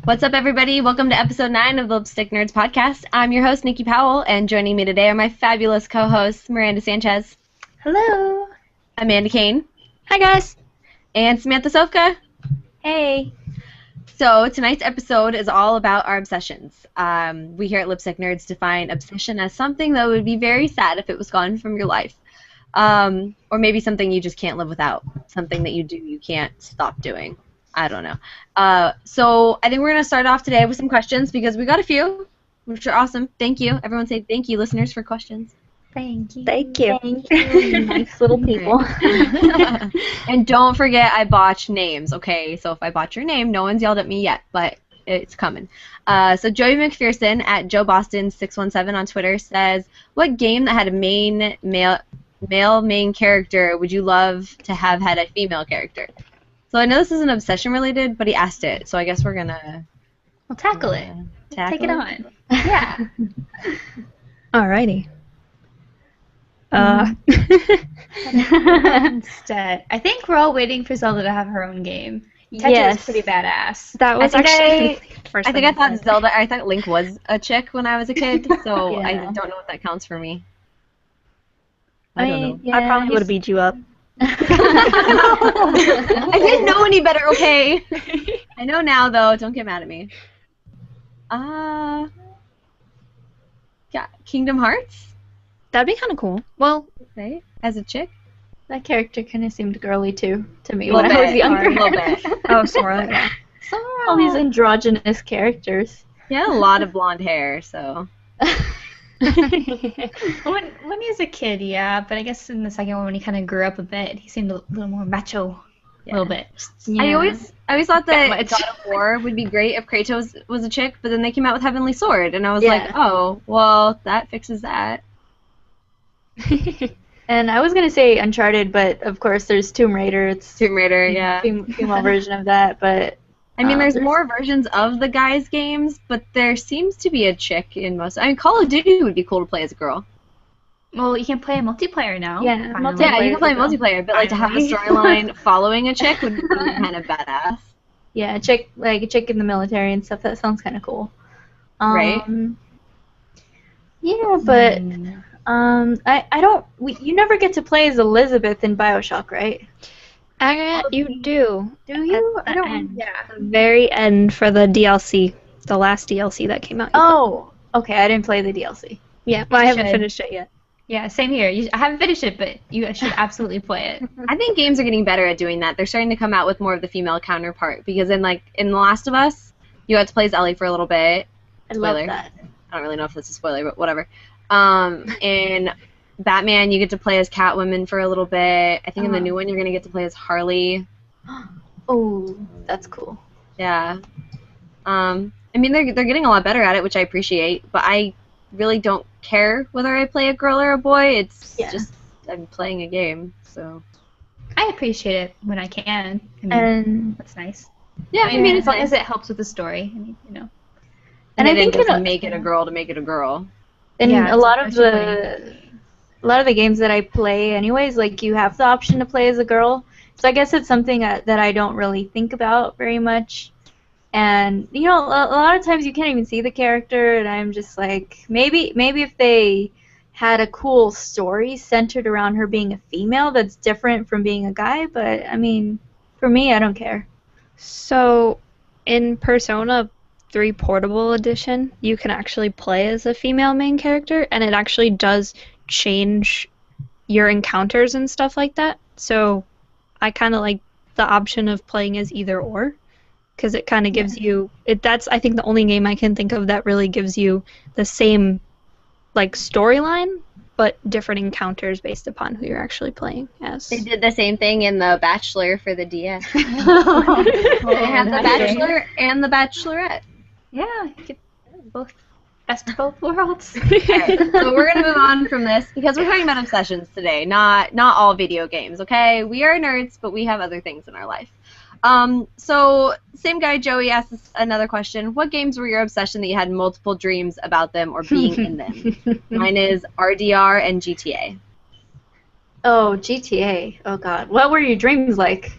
What's up, everybody? Welcome to episode 9 of the Lipstick Nerds podcast. I'm your host, Nikki Powell, and joining me today are my fabulous co-hosts, Miranda Sanchez. Hello. Amanda Kane. Hi, guys. And Samantha Sofka. Hey. So tonight's episode is all about our obsessions. We here at Lipstick Nerds define obsession as something that would be very sad if it was gone from your life. Or maybe something you just can't live without. Something that you do you can't stop doing. I don't know. So I think we're going to start off today with some questions because we got a few, which are awesome. Thank you. Everyone say thank you, listeners, for questions. Thank you. Thank you. Thank you, nice little people. And don't forget I botch names, okay? So if I botch your name, no one's yelled at me yet, but it's coming. So Joey McPherson at JoeBoston617 on Twitter says, what game that had a male main character would you love to have had a female character? So I know this isn't obsession related, but he asked it, so I guess we're gonna We'll tackle it. Take it on. Yeah. Alrighty. Instead, I think we're all waiting for Zelda to have her own game. Tetris Yes. is pretty badass. That was I actually thought Link was a chick when I was a kid, so I Yeah. don't know if that counts for me. I don't know. mean, yeah, I probably would have beat you up. I didn't know any better, okay? I know now, though. Don't get mad at me. Yeah, Kingdom Hearts? That'd be kind of cool. Well, Right? As a chick? That character kind of seemed girly too to me Little when I was bit, younger. a little bit. oh, Sora. Yeah. All these androgynous characters. He had a lot of blonde hair, so. When he was a kid, yeah, but I guess in the second one when he kind of grew up a bit, he seemed a little more macho. A little bit. Yeah. I always thought that much. God of War would be great if Kratos was a chick, but then they came out with Heavenly Sword, and I was Yeah. like, oh, well, that fixes that. And I was gonna say Uncharted, but of course there's Tomb Raider. It's Tomb Raider, yeah. female version of that, but I mean, there's there's- more versions of the guys' games, but there seems to be a chick in most. I mean, Call of Duty would be cool to play as a girl. well, you can play multiplayer now. Yeah, finally. Yeah, you can play as well. multiplayer, but like to have a Finally. storyline following a chick would be kind of badass. Yeah, a chick in the military and stuff. That sounds kind of cool. Right. Yeah, but I don't. You never get to play as Elizabeth in BioShock, right? You do. Do you? At I the don't. end. Yeah. The very end for the DLC, the last DLC that came out. Oh, okay. I didn't play the DLC. Yeah, well, I haven't should. finished it yet. Yeah, same here. I haven't finished it, but you should absolutely play it. I think games are getting better at doing that. They're starting to come out with more of the female counterpart because in The Last of Us, you got to play as Ellie for a little bit. I love Spoiler. that. I don't really know if that's a spoiler, but whatever. In Batman, you get to play as Catwoman for a little bit. I think in the new one, you're gonna get to play as Harley. Oh, that's cool. Yeah. I mean, they're getting a lot better at it, which I appreciate. But I really don't care whether I play a girl or a boy. It's Yeah. just I'm playing a game, so. I appreciate it when I can. I mean, And that's nice. Yeah, I mean, as long as it helps with the story. I mean, you know. And I I think think doesn't in a- make it a girl to make it a girl. And Yeah, a lot of especially the games that I play anyways, like you have the option to play as a girl. So I guess it's something that I don't really think about very much. And you know, a lot of times you can't even see the character, and I'm just like, maybe if they had a cool story centered around her being a female that's different from being a guy, but I mean, for me, I don't care. so, in Persona 3 Portable Edition, you can actually play as a female main character, and it actually does change your encounters and stuff like that. So, I kind of like the option of playing as either or, because it kind of gives you that's I think the only game I can think of that really gives you the same like storyline but different encounters based upon who you're actually playing as. They did the same thing in The Bachelor for the DS. They had The Bachelor and The Bachelorette. Yeah, you get both best of both worlds. Alright, so we're gonna move on from this because we're talking about obsessions today, not all video games. Okay, we are nerds, but we have other things in our life. So same guy Joey asked us another question. What games were your obsession that you had multiple dreams about them or being in them? Mine is RDR and GTA. Oh, GTA. Oh God, what were your dreams like?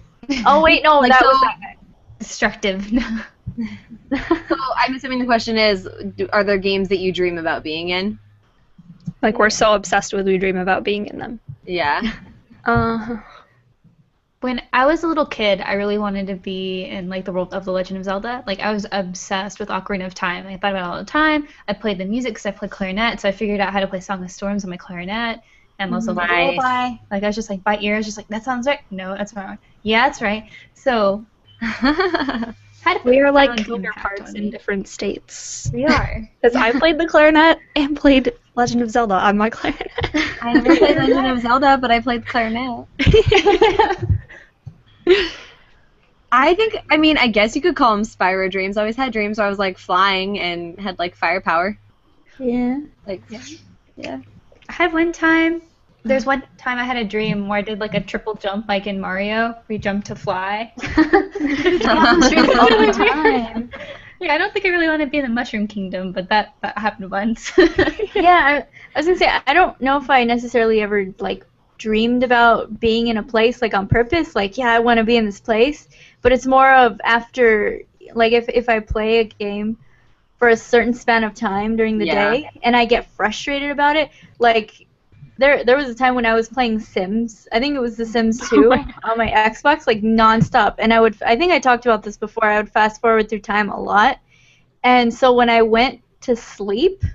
Oh wait, no, Like, that so- was that guy. Destructive. So I'm assuming the question is, are there games that you dream about being in? Like, we're so obsessed with, we dream about being in them. Yeah. When I was a little kid, I really wanted to be in like the world of The Legend of Zelda. Like I was obsessed with Ocarina of Time. I thought about it all the time. I played the music because I played clarinet, so I figured out how to play Song of Storms on my clarinet. And also the Nice. lullaby. Like I was just like by ear, I was just like, that sounds right. No, that's wrong. Yeah, that's right. So had a We are like profound impact counterparts on in me. different states. We are. Because I played the clarinet and played Legend of Zelda on my clarinet. I never played Legend of Zelda, but I played clarinet. I guess you could call them Spyro dreams. I always had dreams where I was like flying and had like firepower. Yeah. Like, yeah. I had one time. There's one time I had a dream where I did like a triple jump, like in Mario, where you jump to fly. All the time. Yeah, I don't think I really want to be in the Mushroom Kingdom, but that happened once. Yeah, I was gonna say I don't know if I necessarily ever like dreamed about being in a place like on purpose. Like, yeah, I want to be in this place, but it's more of after, like, if I play a game for a certain span of time during the Yeah. day and I get frustrated about it, like. There was a time when I was playing Sims. I think it was The Sims 2 on my Xbox, like nonstop. And I think I talked about this before. I would fast forward through time a lot. And so when I went to sleep,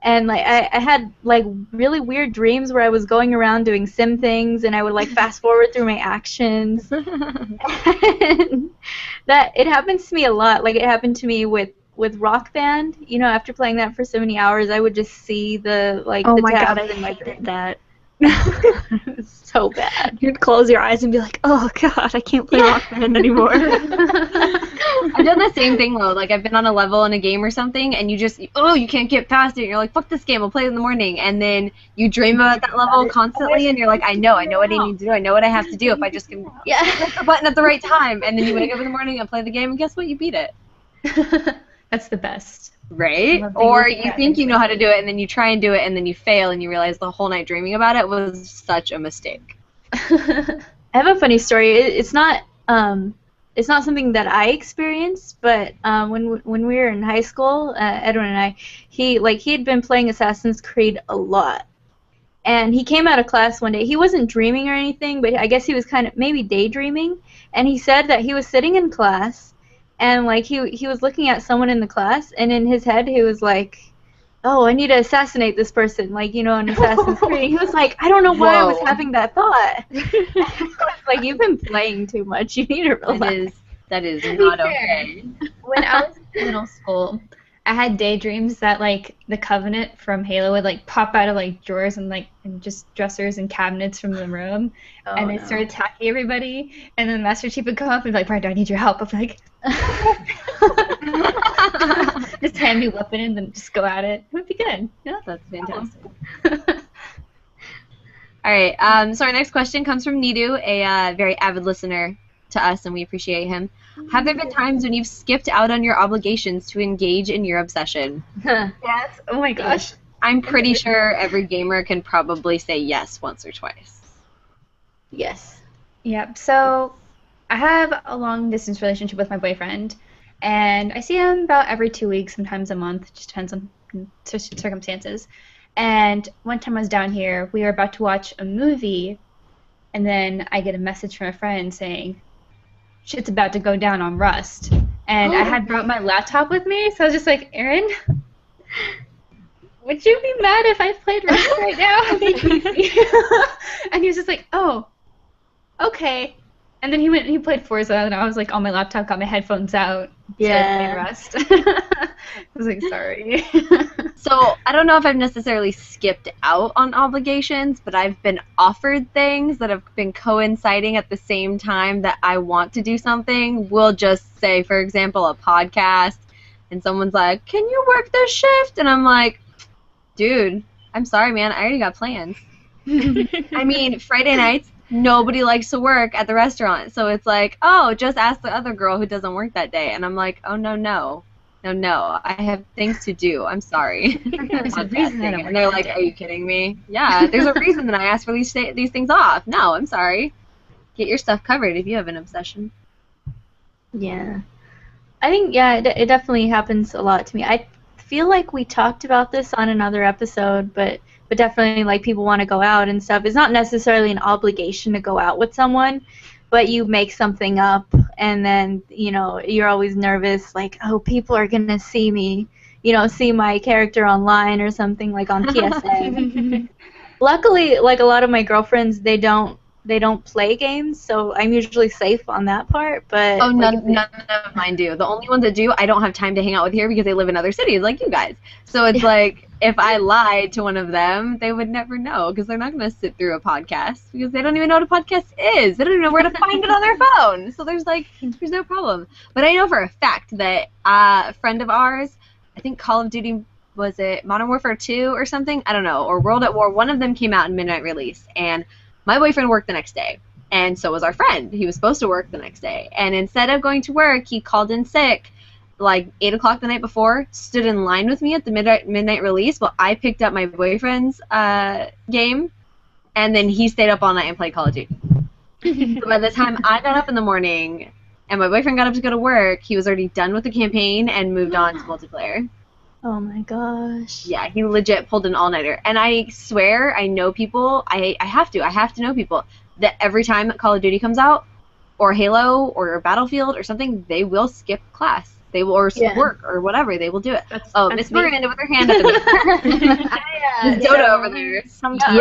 and like I had like really weird dreams where I was going around doing Sim things, and I would like fast forward through my actions. And that it happens to me a lot. Like it happened to me with Rock Band. You know, after playing that for so many hours, I would just see the like Oh the my god, I tabs in my hated that. It was so bad. You'd close your eyes and be like, oh god, I can't play Rock Band anymore. I've done the same thing though. Like I've been on a level in a game or something, and you can't get past it. And you're like, fuck this game, I'll play it in the morning. And then you dream about that level constantly, and you're like, I know what I need to do. I know what I have to do if I just can Yeah. click the button at the right time. And then you wake up in the morning and play the game, and guess what? You beat it. That's the best. Right? Love Or being you think you know how to do it, and then you try and do it, and then you fail, and you realize the whole night dreaming about it was such a mistake. I have a funny story. It's not something that I experienced, but when we were in high school, Edwin and I, he had been playing Assassin's Creed a lot, and he came out of class one day. He wasn't dreaming or anything, but I guess he was kind of maybe daydreaming, and he said that he was sitting in class, and like he was looking at someone in the class, and in his head he was like, oh, I need to assassinate this person, like, you know, in Assassin's Creed. He was like, I don't know why I was Whoa. having that thought. Like, you've been playing too much. You need to relax. That is To be not fair, okay. when I was in middle school, I had daydreams that like the Covenant from Halo would like pop out of like drawers and just dressers and cabinets from the room, Oh, and they'd start attacking everybody. And then Master Chief would come up and be like, "Brenda, I need your help." I'm like, just hand me a weapon and then just go at it. It would be good. Yeah. That's fantastic. All right. So our next question comes from Nidu, a very avid listener to us, and we appreciate him. Have there been times when you've skipped out on your obligations to engage in your obsession? Yes. Oh my gosh. I'm pretty sure every gamer can probably say yes once or twice. Yes. Yep. So I have a long distance relationship with my boyfriend, and I see him about every 2 weeks, sometimes a month. Just depends on circumstances. And one time I was down here, we were about to watch a movie, and then I get a message from a friend saying, shit's about to go down on Rust. And I had brought my laptop with me, so I was just like, Aaron, would you be mad if I played Rust right now? And he was just like, oh, okay. And then he played Forza, and I was like on my laptop, got my headphones out, started playing Rust. I was like, sorry. So I don't know if I've necessarily skipped out on obligations, but I've been offered things that have been coinciding at the same time that I want to do something. We'll just say, for example, a podcast, and someone's like, can you work this shift? And I'm like, dude, I'm sorry, man, I already got plans. I mean, Friday nights, nobody likes to work at the restaurant. So it's like, oh, just ask the other girl who doesn't work that day. And I'm like, oh, no, I have things to do. I'm sorry. There's a reason I don't work And they're that like, day. are you kidding me? Yeah, there's a reason that I asked for these things off. No, I'm sorry. Get your stuff covered if you have an obsession. Yeah. I think, yeah, it definitely happens a lot to me. I feel like we talked about this on another episode, but definitely, like, people want to go out and stuff. It's not necessarily an obligation to go out with someone, but you make something up, and then, you know, you're always nervous, like, oh, people are going to see me, you know, see my character online or something, like on PSN. Luckily, like, a lot of my girlfriends, they don't play games, so I'm usually safe on that part. But Oh, like, none of mine do. The only ones that do, I don't have time to hang out with here because they live in other cities, like you guys. So it's like, if I lied to one of them, they would never know because they're not going to sit through a podcast because they don't even know what a podcast is. They don't even know where to find it on their phone. So there's no problem. But I know for a fact that a friend of ours, I think Call of Duty, was it Modern Warfare 2 or something? I don't know. Or World at War. One of them came out in midnight release. And my boyfriend worked the next day. And so was our friend. He was supposed to work the next day. And instead of going to work, he called in sick like 8 o'clock the night before, stood in line with me at the midnight release while I picked up my boyfriend's game, and then he stayed up all night and played Call of Duty. So by the time I got up in the morning and my boyfriend got up to go to work, he was already done with the campaign and moved on to multiplayer. oh my gosh. Yeah, he legit pulled an all-nighter. And I swear I know people, I have to know people, that every time Call of Duty comes out, or Halo, or Battlefield, or something, they will skip class. They will, or work, or whatever, they will do it. Miss Miranda with her hand up in the air. Miss Dodo over there. Sometimes.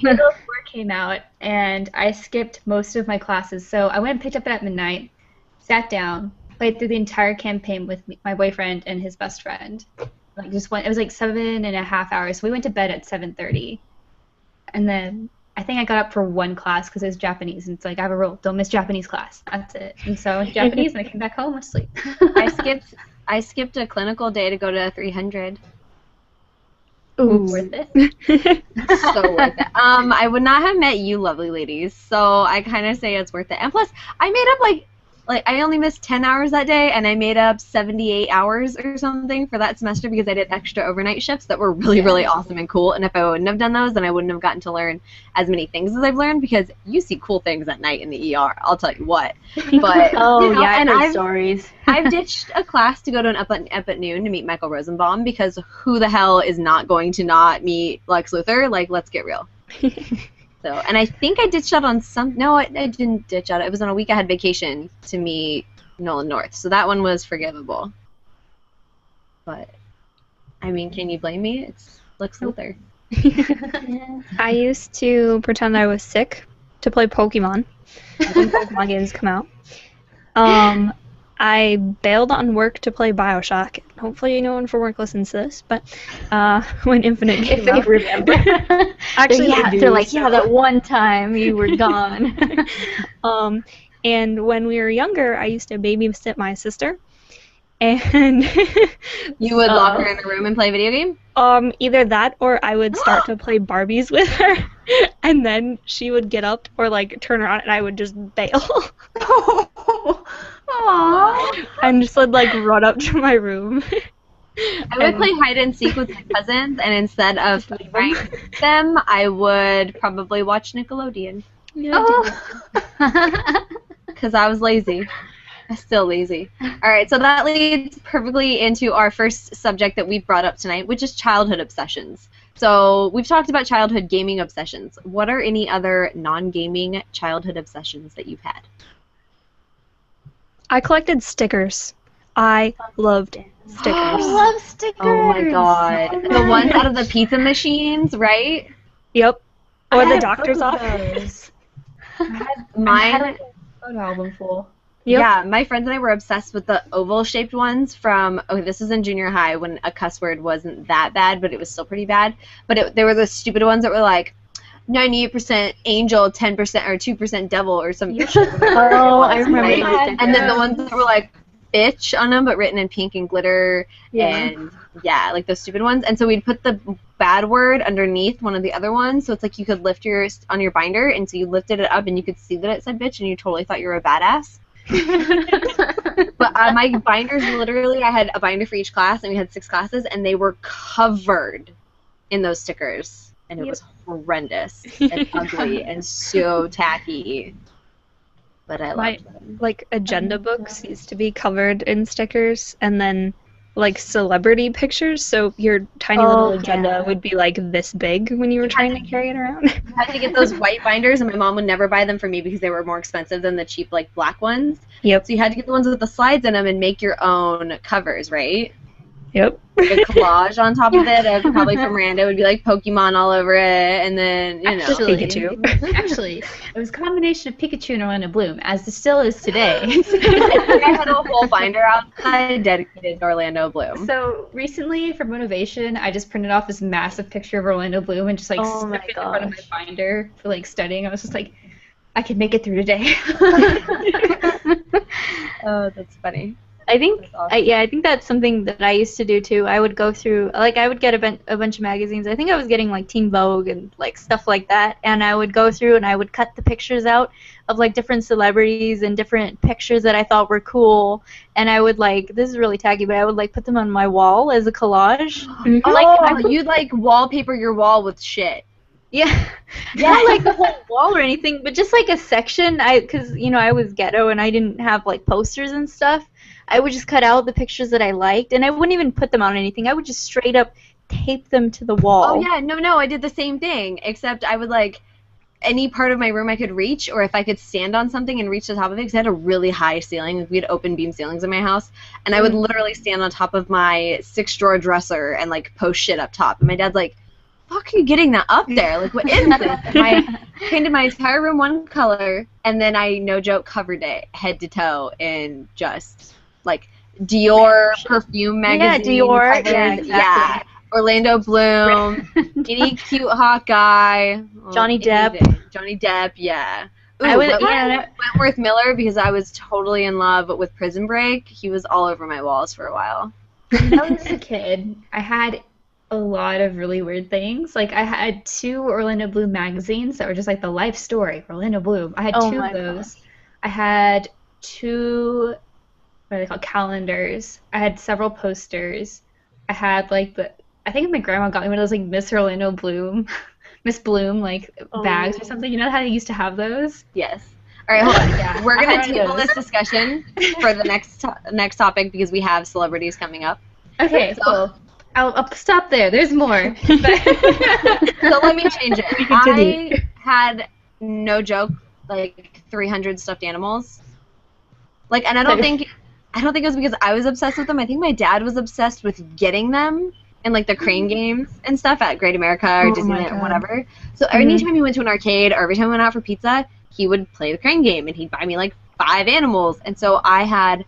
Halo 4 came out, and I skipped most of my classes. So I went and picked up it at midnight, sat down, played through the entire campaign with my boyfriend and his best friend. Like, just went. It was like 7.5 hours. So we went to bed at 7:30, and then I think I got up for one class because it was Japanese, and it's like I have a rule: don't miss Japanese class. That's it. And so I went to Japanese, and I came back home and was asleep. I skipped a clinical day to go to 300. Ooh. Worth it. So worth it. I would not have met you lovely ladies, so I kind of say it's worth it. And plus, I made up like I only missed 10 hours that day, and I made up 78 hours or something for that semester because I did extra overnight shifts that were really, really awesome and cool. And if I wouldn't have done those, then I wouldn't have gotten to learn as many things as I've learned because you see cool things at night in the ER. I'll tell you what. But I know I've, stories. I've ditched a class to go to an up at noon to meet Michael Rosenbaum because who the hell is not going to not meet Lex Luthor? Like, let's get real. So, and I think I ditched out on no, I didn't ditch out. It was on a week I had vacation to meet Nolan North. So that one was forgivable. But, I mean, can you blame me? It's Lex Luthor. I used to pretend I was sick to play Pokemon when Pokemon games come out. I bailed on work to play Bioshock. Hopefully no one for work listens to this, but when Infinite came out. Remember. Actually, they're like, yeah, that one time you were gone. And when we were younger, I used to babysit my sister. And you would lock her in a room and play a video game? Either that or I would start to play Barbies with her, and then she would get up or like turn around and I would just bail. Aww. And just would like run up to my room. I would play hide and seek with my cousins, and instead of trying them, I would probably watch Nickelodeon. Because I was lazy. I'm still lazy. All right, so that leads perfectly into our first subject that we've brought up tonight, which is childhood obsessions. So we've talked about childhood gaming obsessions. What are any other non-gaming childhood obsessions that you've had? I collected stickers. I loved stickers. I love stickers. Oh my god. The ones out of the pizza machines, right? Yep. Or I the had doctor's both of office. I Mine. had a photo album full. Yep. Yeah, my friends and I were obsessed with the oval-shaped ones from, this was in junior high when a cuss word wasn't that bad, but it was still pretty bad. But they were the stupid ones that were like 98% angel, 10% or 2% devil or something. Oh, I remember right? those. And then the ones that were like bitch on them, but written in pink and glitter, and like those stupid ones. And so we'd put the bad word underneath one of the other ones, so it's like you could lift yours on your binder, and so you lifted it up and you could see that it said bitch, and you totally thought you were a badass. But my binders, literally, I had a binder for each class, and we had 6 classes, and they were covered in those stickers, and it was horrendous and ugly and so tacky. but I My- loved them. Like agenda books used to be covered in stickers, and then like celebrity pictures. So your tiny little agenda yeah. would be like this big when you were trying to carry it around. I had to get those white binders, and my mom would never buy them for me because they were more expensive than the cheap like black ones. Yep. So you had to get the ones with the slides in them and make your own covers, right? Yep. Like a collage on top of it. Probably from Miranda would be like Pokemon all over it, and then Actually, Pikachu. Actually, it was a combination of Pikachu and Orlando Bloom, as it still is today. I had a whole binder outside dedicated to Orlando Bloom. So recently, for motivation, I just printed off this massive picture of Orlando Bloom and just like Oh my stuck it in front of my gosh. binder for like studying. I was just like, I could make it through today. Oh, that's funny. I think, That's awesome. I think that's something that I used to do too. I would go through, like, I would get a bunch of magazines. I think I was getting like Teen Vogue and like stuff like that, and I would go through and I would cut the pictures out of like different celebrities and different pictures that I thought were cool, and I would like, this is really tacky, but I would like put them on my wall as a collage. Oh, Like, you'd like wallpaper your wall with shit. Yeah, not like the whole wall or anything, but just like a section. Because I was ghetto and I didn't have like posters and stuff. I would just cut out the pictures that I liked, and I wouldn't even put them on anything. I would just straight up tape them to the wall. Oh yeah, no, I did the same thing, except I would like any part of my room I could reach, or if I could stand on something and reach the top of it, because I had a really high ceiling. Like, we had open beam ceilings in my house, and I would literally stand on top of my 6-drawer dresser and like post shit up top. And my dad's like, "Fuck, are you getting that up there? Like, what is this?" And I painted my entire room one color, and then I, no joke, covered it head to toe in just like Dior perfume magazine. Dior, covers. yeah, exactly. Yeah. Orlando Bloom, any cute hot guy. Johnny Depp. anything. Johnny Depp, yeah. Ooh, I would, Wentworth Miller, because I was totally in love with Prison Break. He was all over my walls for a while. When I was a kid, I had a lot of really weird things. Like, I had 2 Orlando Bloom magazines that were just like the life story, Orlando Bloom. I had Oh 2 my of those. I had 2, what are they called, calendars. I had several posters. I had like I think my grandma got me one of those like Miss Orlando Bloom, Miss Bloom like bags or something. You know how they used to have those? Yes. All right, hold on. Yeah. We're I going had to table those. this discussion for the next topic because we have celebrities coming up. Okay, cool. I'll stop there. There's more. So let me change it. continue. I had, no joke, like 300 stuffed animals. Like, and I don't think it was because I was obsessed with them. I think my dad was obsessed with getting them in like the crane games and stuff at Great America or Oh my Disneyland or God. whatever. So every time he went to an arcade or every time we went out for pizza, he would play the crane game and he'd buy me like 5 animals. And so I had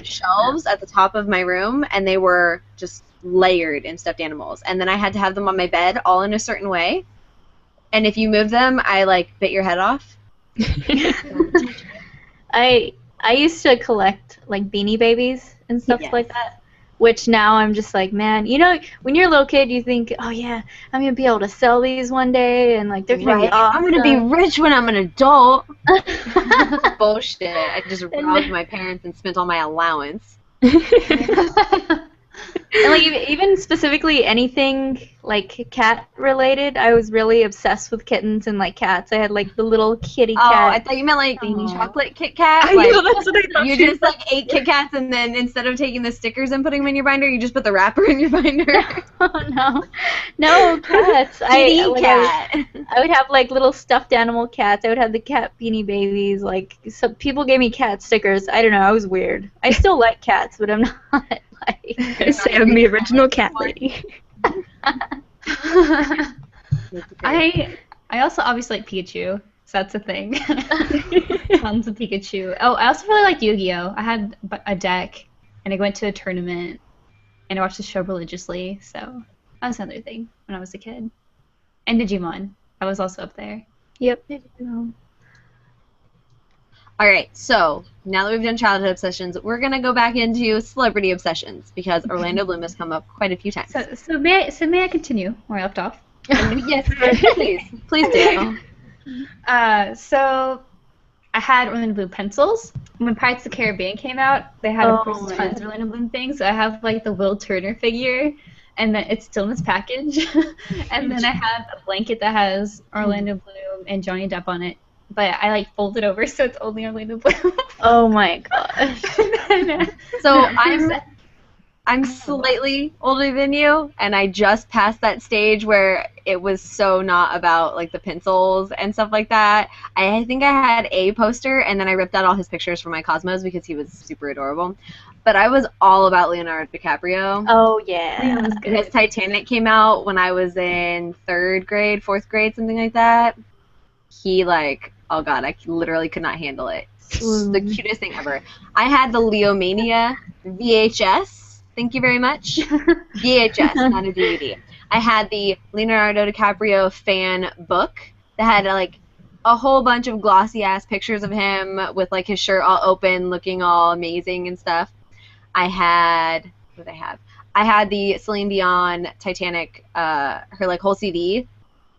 shelves at the top of my room, and they were just layered in stuffed animals. And then I had to have them on my bed all in a certain way. And if you move them, I like bit your head off. I used to collect like Beanie Babies and stuff Yes. like that, which now I'm just like, man, when you're a little kid, you think, oh yeah, I'm gonna be able to sell these one day, and like they're gonna be awesome. I'm gonna be rich when I'm an adult. Bullshit. I just robbed my parents and spent all my allowance. And like even specifically anything like cat related, I was really obsessed with kittens and like cats. I had like the little kitty Oh, I cat. thought you meant like Aw. chocolate Kit Kat. I Like, know, that's what I thought. you just like ate Kit Kats, and then instead of taking the stickers and putting them in your binder, you just put the wrapper in your binder. Oh no cats. Kitty like, cat. I would have like little stuffed animal cats. I would have the cat Beanie Babies. Like, some people gave me cat stickers. I don't know. I was weird. I still like cats, but I'm not like. Sam, the original cat lady. I also obviously like Pikachu, so that's a thing. Tons of Pikachu. Oh, I also really like Yu-Gi-Oh! I had a deck, and I went to a tournament, and I watched the show religiously, so that was another thing when I was a kid. And Digimon. I was also up there. Yep. All right, so now that we've done childhood obsessions, we're gonna go back into celebrity obsessions because Orlando Bloom has come up quite a few times. So may I continue where I left off? Yes, please do. So I had Orlando Bloom pencils. When Pirates of the Caribbean came out, they had of course tons of Orlando Bloom things. So I have like the Will Turner figure, and then it's still in this package. And then I have a blanket that has Orlando Bloom and Johnny Depp on it, but I like fold it over so it's only Orlando Bloom. Oh my gosh. So I'm slightly older than you, and I just passed that stage where it was so not about like the pencils and stuff like that. I think I had a poster, and then I ripped out all his pictures from my Cosmos because he was super adorable. But I was all about Leonardo DiCaprio. Oh yeah. Because Titanic came out when I was in 3rd grade, 4th grade, something like that. He like, oh god, I literally could not handle it. The cutest thing ever. I had the Leomania VHS. Thank you very much. VHS, not a DVD. I had the Leonardo DiCaprio fan book that had like a whole bunch of glossy ass pictures of him with like his shirt all open, looking all amazing and stuff. I had what did I have? I had the Celine Dion Titanic, her like whole CD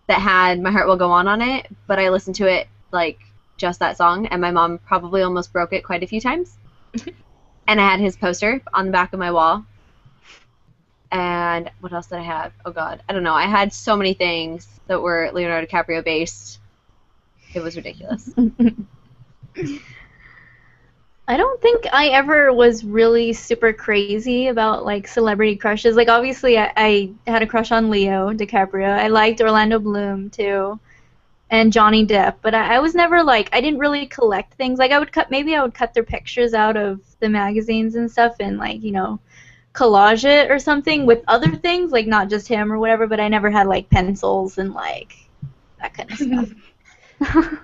that had My Heart Will Go On it, but I listened to it like just that song, and my mom probably almost broke it quite a few times. And I had his poster on the back of my wall. And what else did I have? Oh god, I don't know. I had so many things that were Leonardo DiCaprio based. It was ridiculous. I don't think I ever was really super crazy about like celebrity crushes. Like obviously I had a crush on Leo DiCaprio. I liked Orlando Bloom too, and Johnny Depp. But I was never like, I didn't really collect things. Like I would cut their pictures out of the magazines and stuff and like, you know, collage it or something with other things, like not just him or whatever. But I never had like pencils and like that kind of stuff.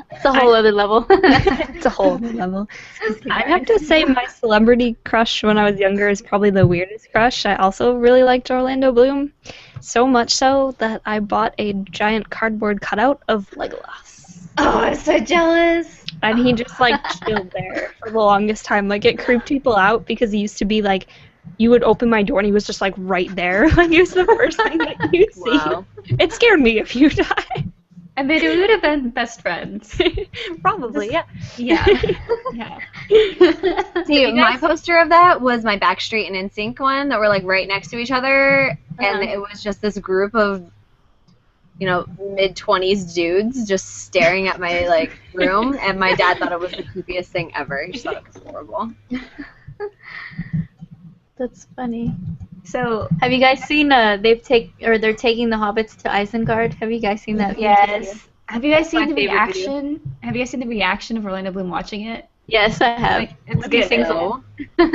It's a whole other level. It's a whole other level. I have to say my celebrity crush when I was younger is probably the weirdest crush. I also really liked Orlando Bloom, so much so that I bought a giant cardboard cutout of Legolas. Oh, I'm so jealous. And he just like chilled there for the longest time. Like it creeped people out because he used to be like, you would open my door and he was just like right there. Like he was the first thing that you see. Wow. It scared me if you died. I mean, we would have been best friends. Probably, yeah. Yeah. Yeah. See, my poster of that was my Backstreet and NSYNC one that were like right next to each other, and it was just this group of, you know, mid-20s dudes just staring at my like room, and my dad thought it was the creepiest thing ever. He just thought it was horrible. That's funny. So, Have you guys seen they're taking the hobbits to Isengard? Have you guys seen that? yes. Have you guys seen My the favorite reaction? Have you guys seen the reaction of Orlando Bloom watching it? Yes, I have. Like, it's He good. sings Ew.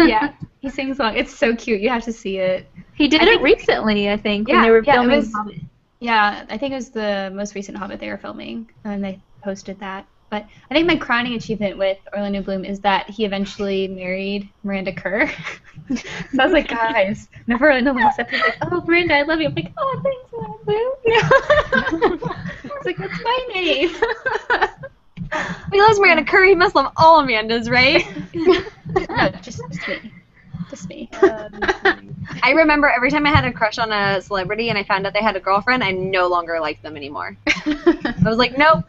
Yeah, he sings along. It's so cute. You have to see it. He did I it think- recently, I think, when Yeah, they were yeah, it filming was- Hobbit. Yeah, I think it was the most recent Hobbit they were filming, and they posted that. But I think my crowning achievement with Orlando Bloom is that he eventually married Miranda Kerr. So I was like, guys, whenever Orlando Bloom said, he's like, oh, Miranda, I love you. I'm like, oh, thanks, Orlando Bloom. I was like, that's my name. He loves Miranda Curry. He must love all Amandas, right? No, just me. Just me. I remember every time I had a crush on a celebrity and I found out they had a girlfriend, I no longer liked them anymore. I was like, nope,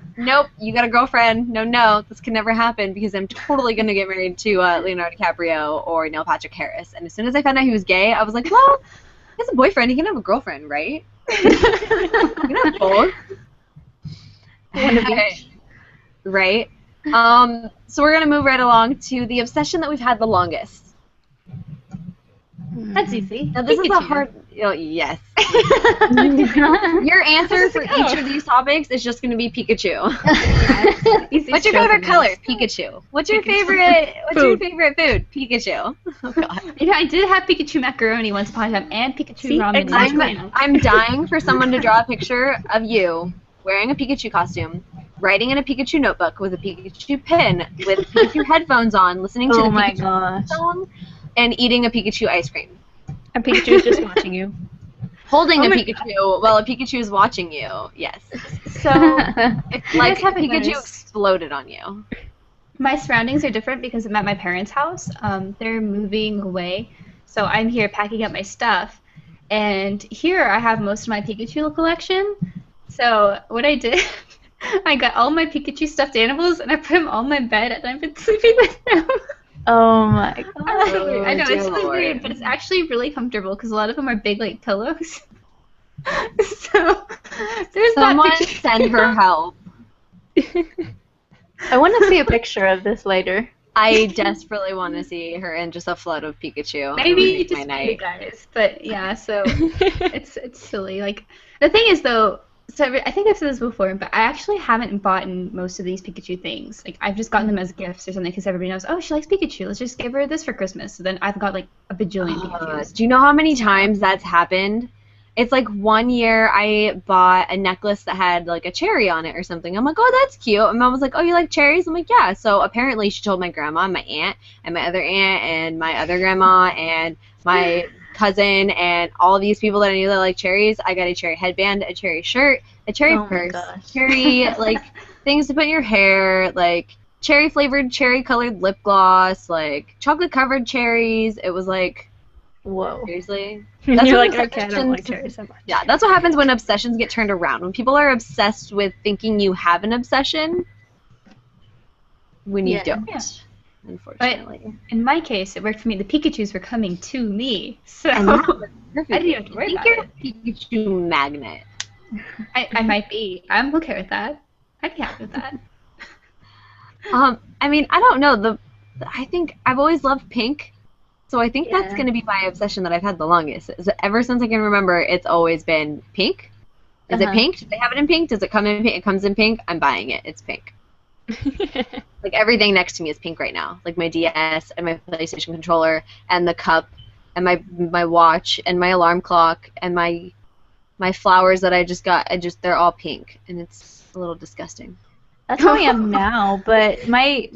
you got a girlfriend. No, this can never happen because I'm totally going to get married to Leonardo DiCaprio or Neil Patrick Harris. And as soon as I found out he was gay, I was like, well, he has a boyfriend. He can have a girlfriend, right? You can have both. One of each. Right? So we're going to move right along to the obsession that we've had the longest. That's easy. Now, this is a Pikachu. hard... Oh, yes. Your answer for each of these topics is just going to be Pikachu. Easy What's your stroke favorite of color? this. Pikachu. What's your favorite food? Pikachu. Oh god. You know, I did have Pikachu macaroni once upon a time, and Pikachu See, ramen. exactly. I'm dying for someone to draw a picture of you wearing a Pikachu costume, writing in a Pikachu notebook with a Pikachu pen, with Pikachu headphones on, listening to Oh the my Pikachu gosh. song, and eating a Pikachu ice cream. And Pikachu's just watching you. Holding Oh a my Pikachu while a Pikachu is watching you. Yes. So, It's like guys haven't Pikachu noticed- exploded on you. my surroundings are different because I'm at my parents' house. They're moving away, so I'm here packing up my stuff. And here I have most of my Pikachu collection. So what I did, I got all my Pikachu stuffed animals and I put them on my bed and I've been sleeping with them. Oh my god. Oh, I know, it's dear really Lord. weird, but it's actually really comfortable because a lot of them are big, like, pillows. So there's Someone that picture. send her help. I want to see a picture of this later. I desperately want to see her in just a flood of Pikachu. It would Maybe make just my you night. guys, but yeah. So it's silly. Like the thing is though. So I think I've said this before, but I actually haven't bought most of these Pikachu things. Like I've just gotten them as gifts or something because everybody knows. Oh, she likes Pikachu. Let's just give her this for Christmas. So then I've got like a bajillion Pikachus. Do you know how many times that's happened? It's like one year I bought a necklace that had like a cherry on it or something. I'm like, oh, that's cute. And Mom was like, oh, you like cherries? I'm like, yeah. So apparently she told my grandma and my aunt and my other grandma and my cousin and all these people that I knew that like cherries. I got a cherry headband, a cherry shirt, a cherry Oh my purse, gosh. cherry like things to put in your hair, like cherry flavored, cherry colored lip gloss, like chocolate covered cherries. It was like, Whoa. seriously. You're what like, okay, I don't like obsessions- cherries so much. Yeah, that's what happens when obsessions get turned around. When people are obsessed with thinking you have an obsession, when you Yeah. don't, Yeah. unfortunately. In my case, it worked for me. The Pikachus were coming to me, so And that was perfect. I didn't even have to worry I think about you're it. a Pikachu magnet. I might be. I'm okay with that. I'd be happy with that. I mean, I don't know. I think I've always loved pink, so I think that's Yeah. going to be my obsession that I've had the longest. Ever since I can remember, it's always been pink. Is it Uh-huh. pink? Do they have it in pink? Does it come in pink? It comes in pink. I'm buying it. It's pink. Like everything next to me is pink right now. Like my DS and my PlayStation controller and the cup and my watch and my alarm clock and my flowers that I just got. They're all pink, and it's a little disgusting. That's how I am now, but my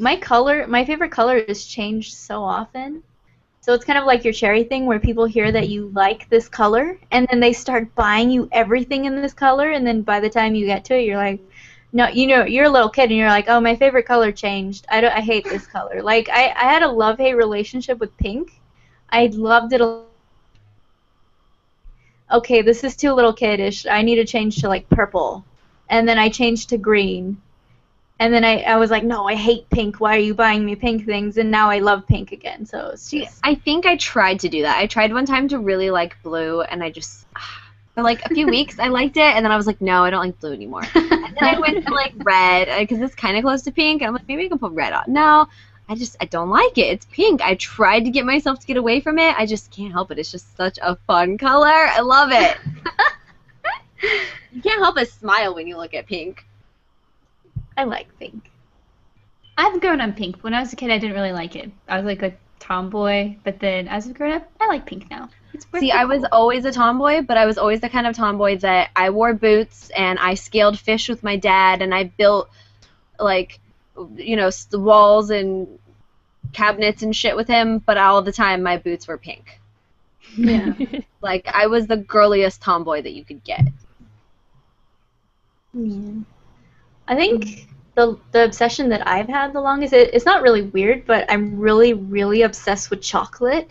favorite color has changed so often. So it's kind of like your cherry thing where people hear that you like this color and then they start buying you everything in this color, and then by the time you get to it you're like, no, you're a little kid and you're like, oh, my favorite color changed. I hate this color. Like I had a love-hate relationship with pink. I loved it okay, this is too little kiddish. I need to change to like purple. And then I changed to green. And then I was like, no, I hate pink. Why are you buying me pink things? And now I love pink again. So it's just... I think I tried to do that. I tried one time to really like blue, and I just for like a few weeks I liked it, and then I was like, no, I don't like blue anymore. And then I went to like red because it's kind of close to pink, and I'm like, maybe I can put red on. No, I don't like it. It's pink. I tried to get myself to get away from it. I just can't help it. It's just such a fun color. I love it. You can't help but smile when you look at pink. I like pink. I've grown on pink. When I was a kid, I didn't really like it. I was like a tomboy, but then as I've grown up, I like pink now. It's See, I was always a tomboy, but I was always the kind of tomboy that I wore boots and I scaled fish with my dad and I built, like, the walls and cabinets and shit with him, but all the time my boots were pink. Yeah. Like, I was the girliest tomboy that you could get. Yeah. I think the obsession that I've had the longest, it's not really weird, but I'm really, really obsessed with chocolate.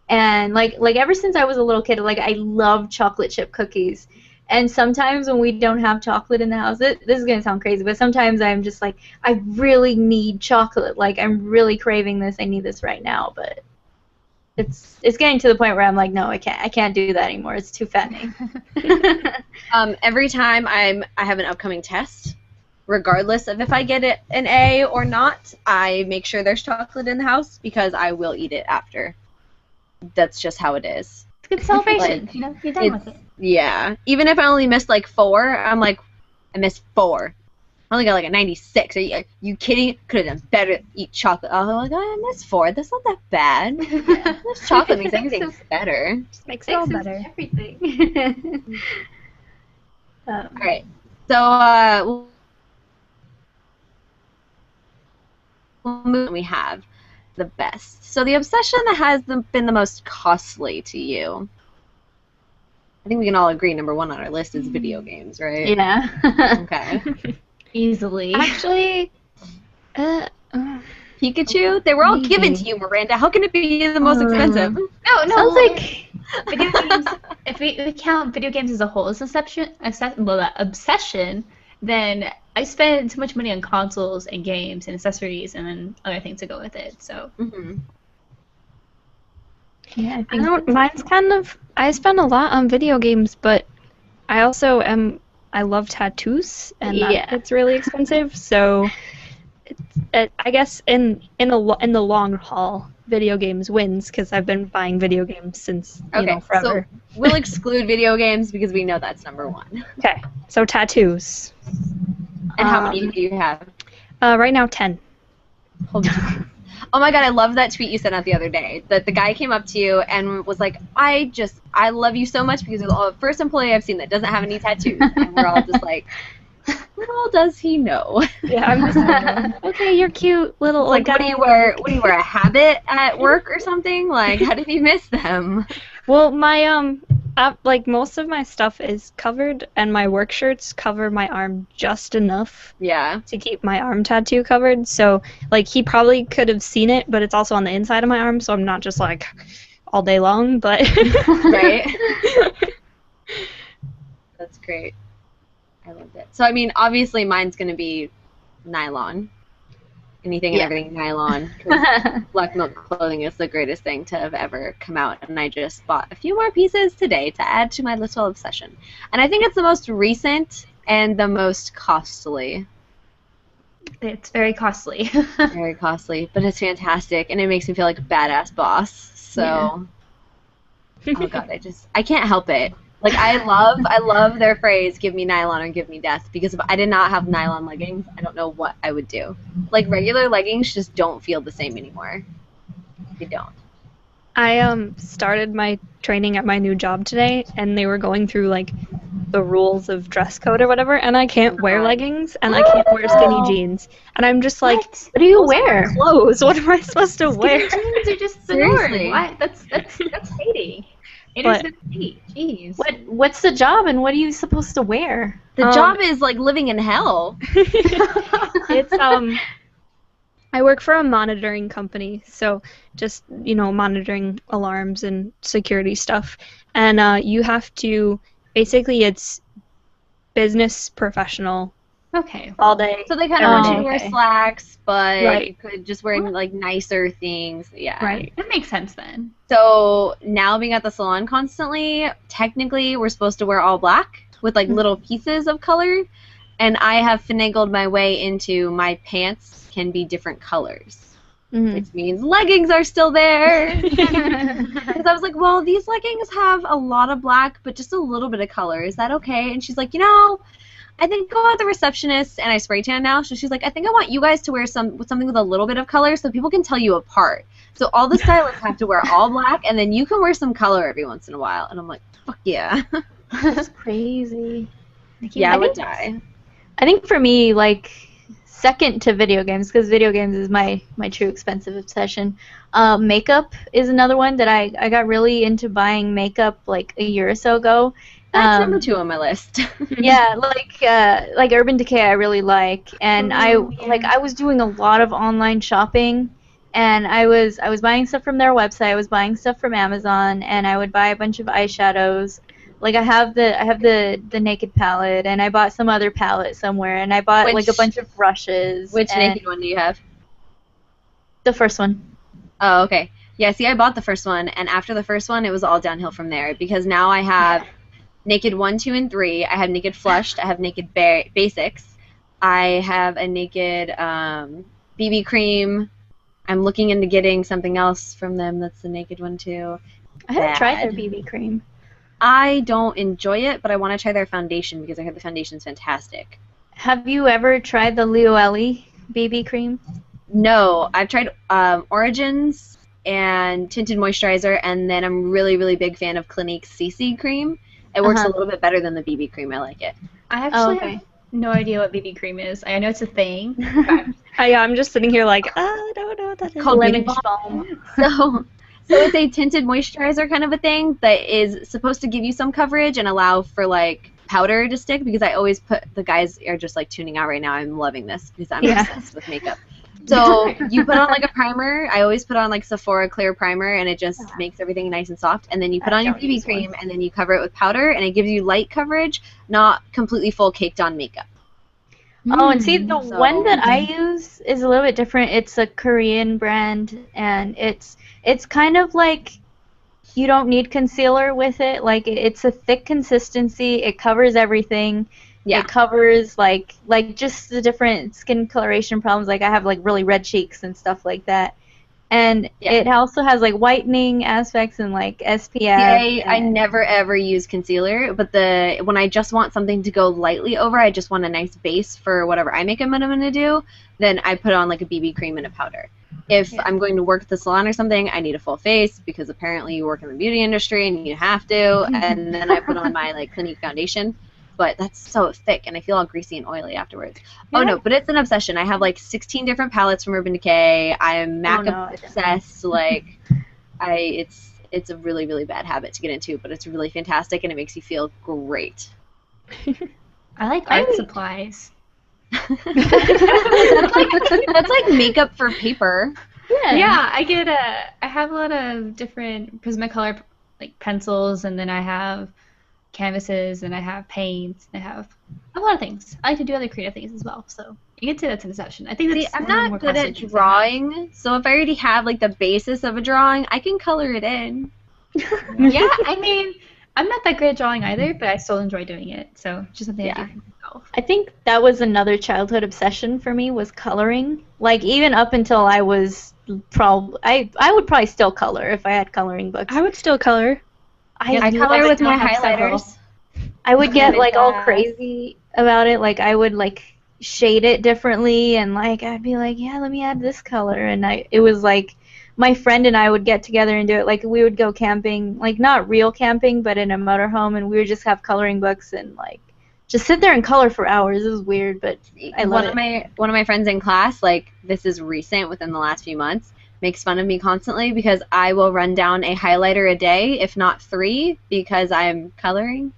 And like ever since I was a little kid, like I love chocolate chip cookies. And sometimes when we don't have chocolate in the house, this is going to sound crazy, but sometimes I'm just like, I really need chocolate. Like I'm really craving this. I need this right now. But it's getting to the point where I'm like, no, I can't do that anymore. It's too fattening. Every time I have an upcoming test, regardless of if I get an A or not, I make sure there's chocolate in the house because I will eat it after. That's just how it is. It's a good celebration. Like, You're done with it. Yeah. Even if I only missed like 4, I'm like, I missed 4. I only got like a 96. Are you kidding? Could have done better. Eat chocolate. I was like, I missed 4. That's not that bad. This chocolate makes everything better. Just makes it all better. Everything. All right. So we have the best. So the obsession that has been the most costly to you. I think we can all agree number 1 on our list is video games, right? Yeah. Okay. Easily. Actually, Pikachu? They were all given to you, Miranda. How can it be the most expensive? No, Sounds like video games. If we count video games as a whole as obsession, then I spend too much money on consoles and games and accessories and then other things to go with it. So Mm-hmm. yeah, I I think don't. Mine's kind of. I spend a lot on video games, but I also am. I love tattoos, and Yeah. it's really expensive. So, I guess in the long haul, video games wins because I've been buying video games since Okay, forever. so we'll exclude video games because we know that's number one. Okay, so tattoos. And how many do you have? Right now 10. Holy Jesus. Oh my god, I love that tweet you sent out the other day. That the guy came up to you and was like, I love you so much because you're the first employee I've seen that doesn't have any tattoos. And we're all just like, little does he know. Yeah, I'm just okay. You're cute, little. Like, what do you wear? What do you wear? A habit at work or something? Like, how did you miss them? Well, my like most of my stuff is covered, and my work shirts cover my arm just enough Yeah. to keep my arm tattoo covered. So, like, he probably could have seen it, but it's also on the inside of my arm, so I'm not just like all day long. But Right. That's great. I loved it. So, I mean, obviously mine's going to be nylon. Anything and Yeah. everything nylon. 'Cause Black Milk Clothing is the greatest thing to have ever come out. And I just bought a few more pieces today to add to my Listwell obsession. And I think it's the most recent and the most costly. It's very costly. Very costly, but it's fantastic. And it makes me feel like a badass boss. So, oh god, I can't help it. Like, I love their phrase, give me nylon or give me death, because if I did not have nylon leggings, I don't know what I would do. Like, regular leggings just don't feel the same anymore. They don't. I started my training at my new job today, and they were going through like the rules of dress code or whatever, and I can't wear God. leggings and I can't wear skinny jeans, and I'm just like, What do you wear? clothes. What am I supposed to wear? Jeans are just the Seriously. norm. What? That's hating. It But- is hate. Jeez. What's the job and what are you supposed to wear? The job is like living in hell. It's I work for a monitoring company, so just monitoring alarms and security stuff, and you have to basically it's business professional Okay. all day. So they kind of want you to Oh, wear okay. slacks, but Right. you could just wear like nicer things. Yeah. Right. That makes sense then. So now being at the salon constantly, technically we're supposed to wear all black with like little pieces of color, and I have finagled my way into my pants can be different colors, Mhm. which means leggings are still there. Because I was like, well, these leggings have a lot of black, but just a little bit of color. Is that okay? And she's like, I think go at the receptionist, and I spray tan now. So she's like, I think I want you guys to wear something with a little bit of color so people can tell you apart. So all the stylists have to wear all black, and then you can wear some color every once in a while. And I'm like, fuck yeah. That's crazy. Yeah, I would think- die. I think for me, like, second to video games, because video games is my true expensive obsession. Makeup is another one that I got really into buying makeup like a year or so ago. That's number 2 on my list. Yeah, like Urban Decay I really like, and I was doing a lot of online shopping, and I was buying stuff from their website, I was buying stuff from Amazon, and I would buy a bunch of eyeshadows. Like I have the Naked palette, and I bought some other palette somewhere, and I bought like a bunch of brushes. Which and Naked one do you have? The first one. Oh, okay. Yeah, see, I bought the first one, and after the first one, it was all downhill from there, because now I have Naked 1, 2, and 3. I have Naked Flushed. I have Naked Basics. I have a Naked BB Cream. I'm looking into getting something else from them that's the Naked one, too. I haven't tried their Bad. BB cream. I don't enjoy it, but I want to try their foundation because I heard the foundation's fantastic. Have you ever tried the Leo Ellie BB cream? No, I've tried Origins and Tinted Moisturizer, and then I'm really, really big fan of Clinique CC cream. It works a little bit better than the BB cream. I like it. I actually okay. have no idea what BB cream is. I know it's a thing. I'm just sitting here like, I don't know what that is. Called Lemon Beauty balm. So it's a tinted moisturizer kind of a thing that is supposed to give you some coverage and allow for like powder to stick, because I always the guys are just like tuning out right now. I'm loving this because I'm obsessed with makeup. So you put on like a primer. I always put on like Sephora clear primer, and it just makes everything nice and soft. And then you put on your BB cream, and then you cover it with powder, and it gives you light coverage, not completely full caked on makeup. Oh, and see, the So- one that I use is a little bit different. It's a Korean brand, and it's kind of like you don't need concealer with it. Like it's a thick consistency. It covers everything. Yeah. It covers like just the different skin coloration problems. Like I have like really red cheeks and stuff like that. And Yeah. it also has like whitening aspects and like SPF. See, I never ever use concealer, but when I just want something to go lightly over, I just want a nice base for whatever eye makeup I'm going to do, then I put on like a BB cream and a powder. If I'm going to work at the salon or something, I need a full face because apparently you work in the beauty industry and you have to, and then I put on my like Clinique foundation. But that's so thick, and I feel all greasy and oily afterwards. Yeah. Oh no, but it's an obsession. I have like 16 different palettes from Urban Decay. I'm MAC obsessed. Like, it's a really, really bad habit to get into, but it's really fantastic, and it makes you feel great. I like art supplies. that's like makeup for paper. Yeah, I have a lot of different Prismacolor like pencils, and then I have canvases, and I have paints, and I have a lot of things. I like to do other creative things as well, so you can say that's an exception. I think that's I'm not good at drawing, so if I already have like the basis of a drawing, I can color it in. Yeah, I mean, I'm not that great at drawing either, but I still enjoy doing it, so just something I do for myself. I think that was another childhood obsession for me, was coloring. Like even up until I was I would probably still color if I had coloring books. I would still color. I color with my highlighters. I would get like all crazy about it. Like I would like shade it differently, and like I'd be like, yeah, let me add this color, and it was like my friend and I would get together and do it. Like we would go camping, like not real camping, but in a motorhome, and we would just have coloring books and like just sit there and color for hours. It was weird, but I love it. One of my friends in class, like this is recent within the last few months, makes fun of me constantly because I will run down a highlighter a day, if not 3, because I'm coloring.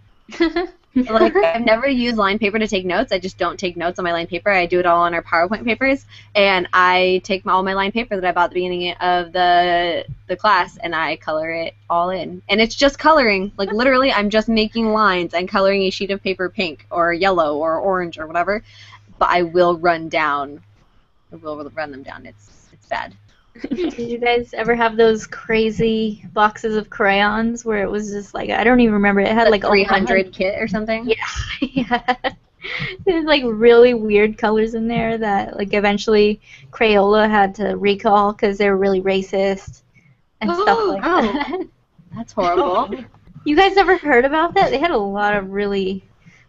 Like I've never used lined paper to take notes. I just don't take notes on my lined paper. I do it all on our PowerPoint papers, and I take all my lined paper that I bought at the beginning of the class, and I color it all in. And it's just coloring. Like literally, I'm just making lines and coloring a sheet of paper pink or yellow or orange or whatever. But I will run them down. It's bad. Did you guys ever have those crazy boxes of crayons where it was just like, I don't even remember, it had like 300 kit or something? Yeah, yeah. There's like really weird colors in there that like eventually Crayola had to recall because they were really racist and stuff like that. That's horrible. You guys ever heard about that? They had a lot of really,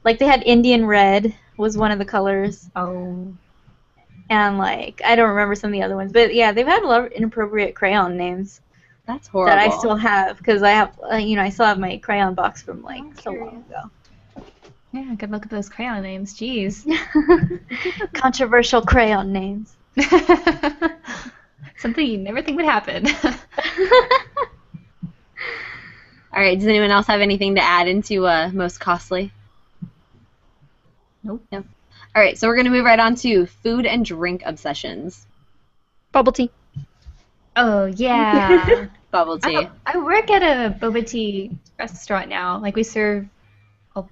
like they had Indian red was one of the colors. Oh. And like I don't remember some of the other ones, but yeah, they've had a lot of inappropriate crayon names. That's horrible. That I still have because I have, I still have my crayon box from like so long ago. Yeah, good luck with those crayon names. Jeez. Controversial crayon names. Something you never think would happen. All right. Does anyone else have anything to add into most costly? Nope. No. All right, so we're going to move right on to food and drink obsessions. Bubble tea. Oh, yeah. Bubble tea. I work at a boba tea restaurant now. Like, we serve, a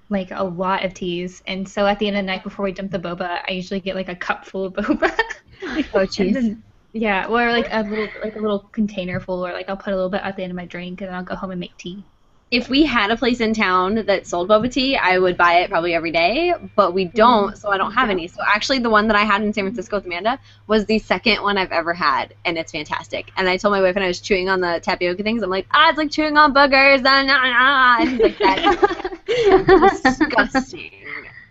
lot of teas. And so at the end of the night, before we dump the boba, I usually get, like, a cup full of boba. Oh, jeez. Yeah, or, like, a little container full, or, like, I'll put a little bit at the end of my drink, and then I'll go home and make tea. If we had a place in town that sold boba tea, I would buy it probably every day, but we don't, so I don't have any. So actually the one that I had in San Francisco with Amanda was the second one I've ever had, and it's fantastic. And I told my boyfriend I was chewing on the tapioca things. I'm like, it's like chewing on boogers. And he's like, that's disgusting.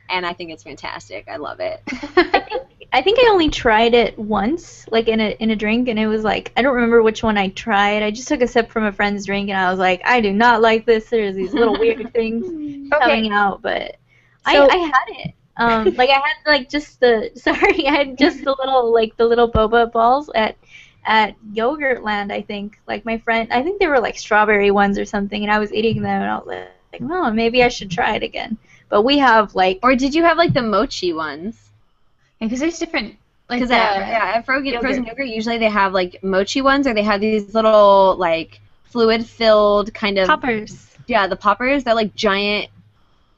And I think it's fantastic. I love it. I think I only tried it once, like in a drink, and it was like, I don't remember which one I tried. I just took a sip from a friend's drink, and I was like, I do not like this. There's these little weird things coming out, but I had it. I had like just the little boba balls at Yogurtland, I think. Like my friend, I think they were like strawberry ones or something, and I was eating them, and I was like, well, maybe I should try it again. But we have like, or did you have like the mochi ones? Because there's different, because at frozen yogurt, usually they have like mochi ones, or they have these little like fluid-filled kind of poppers. Yeah, the poppers. They're like giant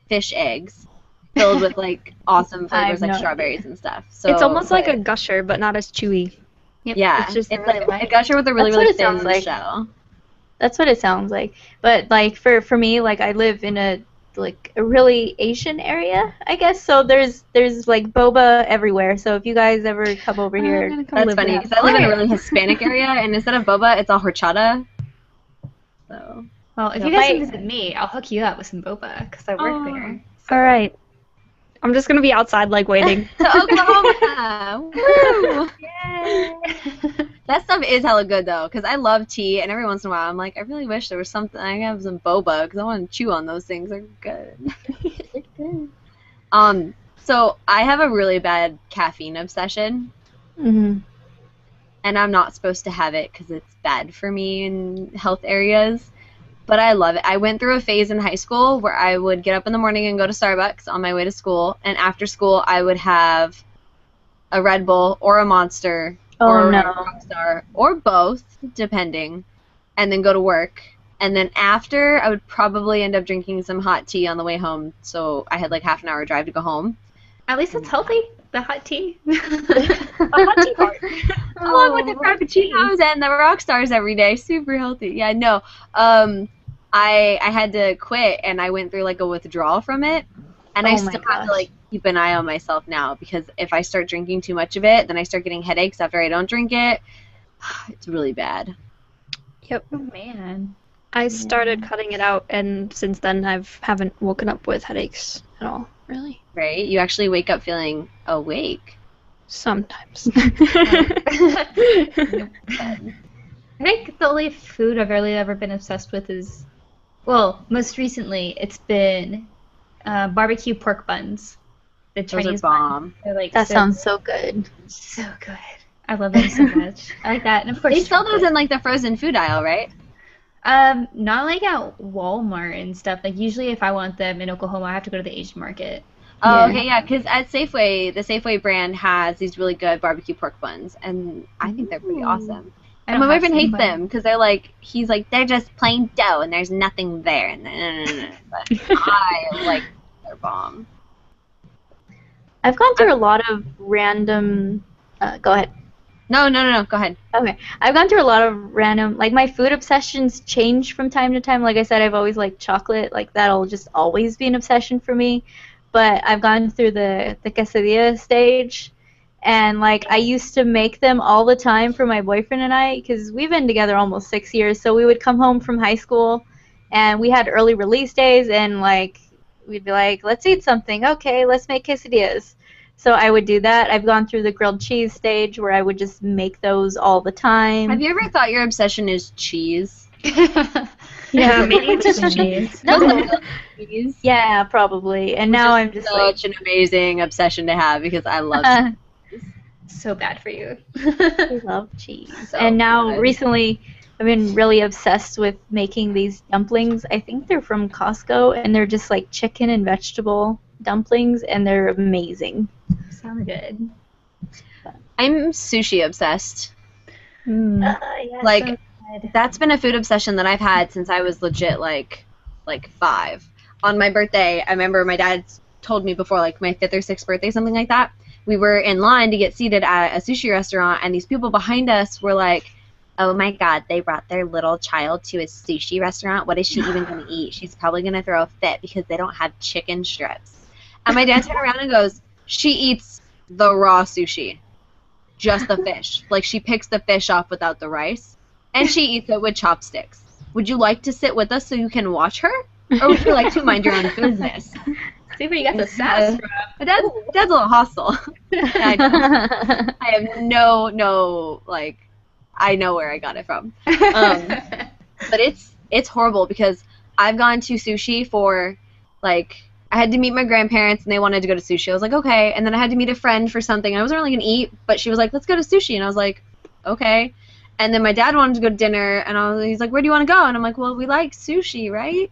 fish eggs filled with like awesome flavors like strawberries and stuff. So it's almost like a gusher, but not as chewy. Yep. Yeah, it's like a gusher with a really thin shell. That's what it sounds like. But like for me, like I live in a really Asian area, I guess. So there's like boba everywhere. So if you guys ever come over I'm here, gonna come That's live funny with because I live in a really Hispanic area, and instead of boba, it's all horchata. So. Well, if No, you guys my- can visit me, I'll hook you up with some boba because I work there. All right. I'm just gonna be outside, like, waiting. To Oklahoma! Woo! That stuff is hella good though, because I love tea, and every once in a while I'm like, I really wish there was something I have some boba, because I want to chew on those things. They're good. So I have a really bad caffeine obsession, Mhm. and I'm not supposed to have it because it's bad for me in health areas. But I love it. I went through a phase in high school where I would get up in the morning and go to Starbucks on my way to school, and after school I would have a Red Bull or a Monster or Oh a no. Rockstar or both, depending, and then go to work. And then after, I would probably end up drinking some hot tea on the way home, so I had like half an hour drive to go home. At least it's healthy. The hot tea. hot tea part. Along with the frappuccinos and the Rockstars every day. Super healthy. Yeah, no. I had to quit, and I went through like a withdrawal from it. And I Oh my still have to gosh. like keep an eye on myself now, because if I start drinking too much of it, then I start getting headaches after I don't drink it. It's really bad. Oh man. I started cutting it out, and since then I haven't woken up with headaches at all, really. Right? You actually wake up feeling awake. Sometimes. I think the only food I've really ever been obsessed with is, well, most recently it's been barbecue pork buns. The Those are Chinese bomb. ones. They're like That so, sounds so good. so good. I love them so much. I like that, and of course They sell those chocolate. in like the frozen food aisle, right? Not like at Walmart and stuff. Like usually, if I want them in Oklahoma, I have to go to the Asian market. Oh, Yeah. okay, yeah, because at Safeway, the Safeway brand has these really good barbecue pork buns, and I think they're pretty awesome. I And don't my have boyfriend some, hates but- them because he's like, they're just plain dough and there's nothing there. And but I like their bomb. I've gone through a lot of random. Go ahead. No, go ahead. Okay. I've gone through a lot of random, like my food obsessions change from time to time. Like I said, I've always liked chocolate. Like that'll just always be an obsession for me. But I've gone through the quesadilla stage. And like I used to make them all the time for my boyfriend and I, because we've been together almost 6 years. So we would come home from high school, and we had early release days, and like we'd be like, let's eat something. Okay, let's make quesadillas. So I would do that. I've gone through the grilled cheese stage where I would just make those all the time. Have you ever thought your obsession is cheese? Yeah, maybe it's just cheese. No. Cheese? Yeah, probably. And now I'm just like, Such an amazing obsession to have because I love So bad for you. I love cheese. So and now good. recently I've been really obsessed with making these dumplings. I think they're from Costco, and they're just like chicken and vegetable dumplings, and they're amazing. Sounds good. I'm sushi obsessed. Mm. Like, so good. That's been a food obsession that I've had since I was legit like 5. On my birthday, I remember my dad told me before, like my 5th or 6th birthday, something like that. We were in line to get seated at a sushi restaurant, and these people behind us were like, "Oh my God, they brought their little child to a sushi restaurant. What is she even going to eat? She's probably going to throw a fit because they don't have chicken strips." And my dad turned around and goes, "She eats the raw sushi, just the fish. Like she picks the fish off without the rice, and she eats it with chopsticks. Would you like to sit with us so you can watch her, or would you like to mind your own business?" See where you got the sass from. My dad's a little hostile. I know. I have no like, I know where I got it from. But it's horrible because I've gone to sushi for, like, I had to meet my grandparents and they wanted to go to sushi. I was like, okay. And then I had to meet a friend for something. I wasn't really going to eat, but she was like, let's go to sushi. And I was like, okay. And then my dad wanted to go to dinner, and he's like, where do you want to go? And I'm like, well, we like sushi, right?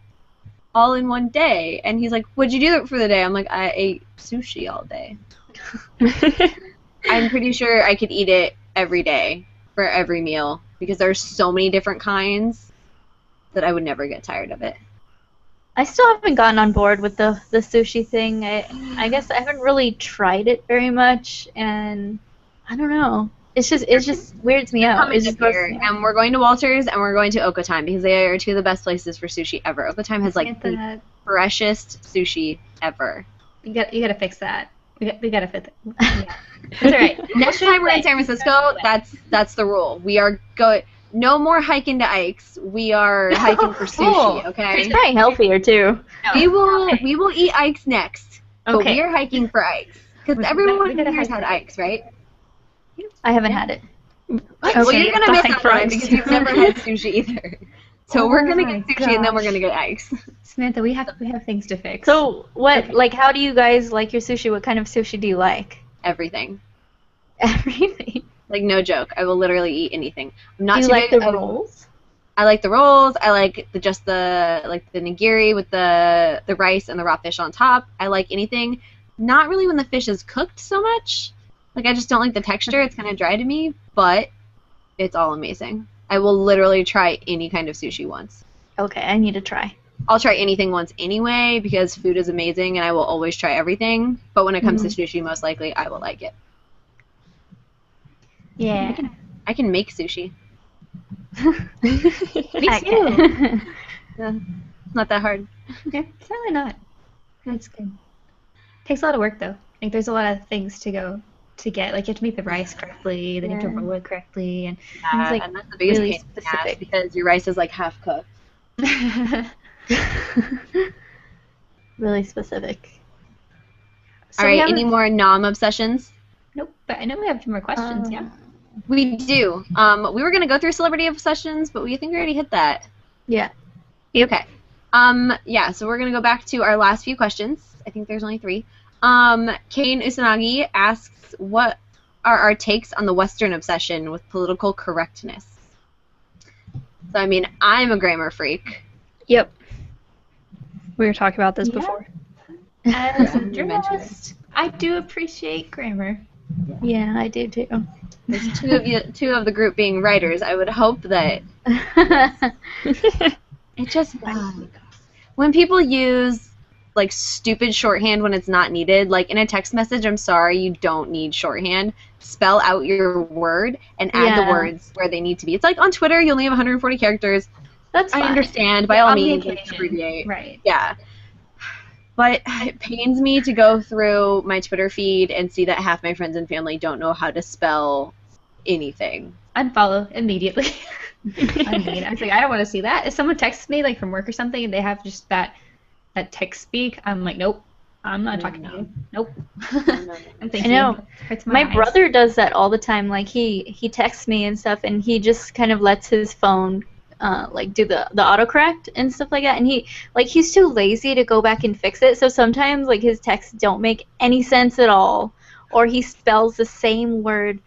All in one day. And he's like, what'd you do for the day? I'm like, I ate sushi all day. I'm pretty sure I could eat it every day for every meal because there's so many different kinds that I would never get tired of it. I still haven't gotten on board with the sushi thing. I guess I haven't really tried it very much, and I don't know. It just weirds me out. Coming It just up goes. here, and we're going to Walters and we're going to Okatime because they are two of the best places for sushi ever. Okatime has like the Samantha, freshest sushi ever. you gotta fix that. We gotta fix it. Yeah. That's all right. Next time we're in San Francisco, that's the rule. We are no more hiking to Ike's. We are hiking for sushi. Okay. It's probably healthier too. We will eat Ike's next, but Okay. we are hiking for Ike's because We everyone gotta here's hike had for Ike's, right? I haven't had it. Well, Okay, you're gonna the miss hike out for on it Ike's. because you've never had sushi either. So Oh we're gonna my get sushi and then we're gosh. gonna get Ike's. Samantha, we have things to fix. So like, how do you guys like your sushi? What kind of sushi do you like? Everything. Everything. Like no joke. I will literally eat anything. I'm not Do you too like big the of- rolls? I like the rolls. I like the nigiri with the rice and the raw fish on top. I like anything. Not really when the fish is cooked so much. Like I just don't like the texture. It's kind of dry to me, but it's all amazing. I will literally try any kind of sushi once. Okay, I need to try. I'll try anything once anyway because food is amazing and I will always try everything. But when it comes to sushi, most likely I will like it. yeah. I can make sushi. Me too. It's not that hard. Yeah, it's really not. That's good. Takes a lot of work though. Like there's a lot of things to get. Like you have to make the rice correctly, then you have to roll it correctly, and It's, like, and that's the biggest really pain in the ass specific. because your rice is like half cooked. Really specific. All right, any more nom obsessions? Nope. But I know we have a few more questions. Yeah. We do. We were gonna go through celebrity obsessions, but we think we already hit that. Yeah. Okay. Yeah, so we're gonna go back to our last few questions. I think there's only 3. Kane Usanagi asks, what are our takes on the Western obsession with political correctness? So, I mean, I'm a grammar freak. Yep. We were talking about this Yeah. before. As a you mentioned it. journalist, I do appreciate grammar. Yeah, I do too. There's two of the group being writers. I would hope that it just when people use like stupid shorthand when it's not needed, like in a text message, I'm sorry, you don't need shorthand. Spell out your word and add the Yeah. words where they need to be. It's like on Twitter, you only have 140 characters. That's I fine. understand, by all On the means, occasion. abbreviate. Right. Yeah. But it pains me to go through my Twitter feed and see that half my friends and family don't know how to spell anything. Unfollow immediately. I mean, I was like, I don't want to see that. If someone texts me like from work or something and they have just that text speak, I'm like, nope, I'm not talking to you. Nope. I'm thinking. I know. It hurts My eyes. brother does that all the time. Like he texts me and stuff, and he just kind of lets his phone like do the autocorrect and stuff like that. And he's too lazy to go back and fix it. So sometimes like his texts don't make any sense at all, or he spells the same word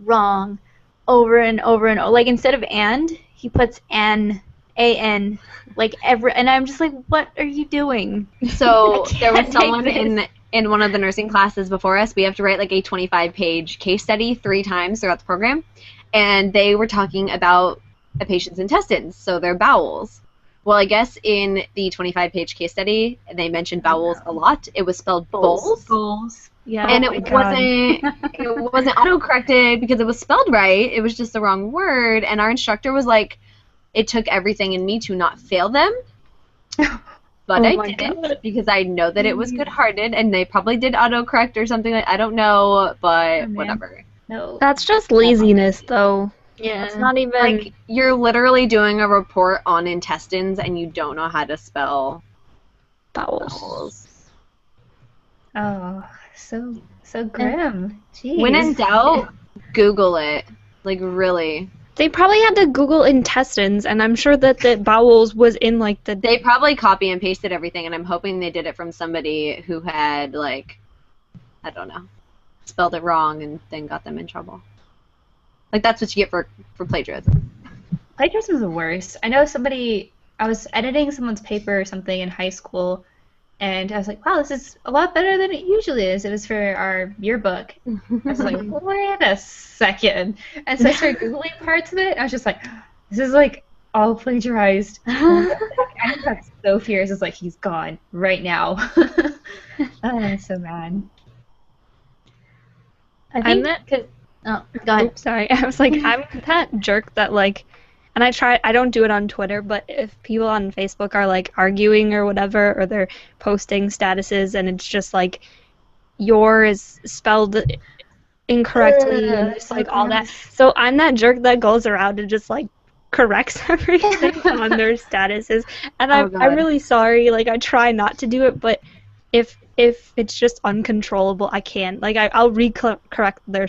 wrong over and over and over. Like instead of and, he puts an, A-N, like every. And I'm just like, what are you doing? So I there was can't take someone this. in one of the nursing classes before us. We have to write like a 25-page case study 3 times throughout the program, and they were talking about a patient's intestines, so their bowels. Well, I guess in the 25-page case study, they mentioned bowels a lot. It was spelled bowls. Goals. Yeah. And Oh my it God. wasn't auto-corrected because it was spelled right. It was just the wrong word. And our instructor was like, it took everything in me to not fail them. But Oh I my didn't God. because I know that it was good-hearted and they probably did autocorrect or something like I don't know, but man. whatever. No. That's just laziness, though. Yeah. It's not even. Like, you're literally doing a report on intestines and you don't know how to spell vowels. vowels. Oh, so grim. Jeez. When in doubt, Google it. Like, really. They probably had to Google intestines, and I'm sure that the vowels was in like the. They probably copy and pasted everything, and I'm hoping they did it from somebody who had, like, I don't know, spelled it wrong and then got them in trouble. Like, that's what you get for plagiarism. Plagiarism is the worst. I know I was editing someone's paper or something in high school, and I was like, wow, this is a lot better than it usually is. It was for our yearbook. I was like, wait a second. And so I started Googling parts of it, and I was just like, this is like all plagiarized. I just got so furious. It's like, he's gone right now. Oh, I'm so mad. I And think that- 'cause- Oh, God. Oops, sorry. I was like, I'm that jerk that like, and I don't do it on Twitter, but if people on Facebook are like arguing or whatever, or they're posting statuses and it's just like, your is spelled incorrectly and just like all that. So I'm that jerk that goes around and just like corrects everything on their statuses. And I'm God. really sorry. Like I try not to do it, but if it's just uncontrollable, I can't. Like I'll correct their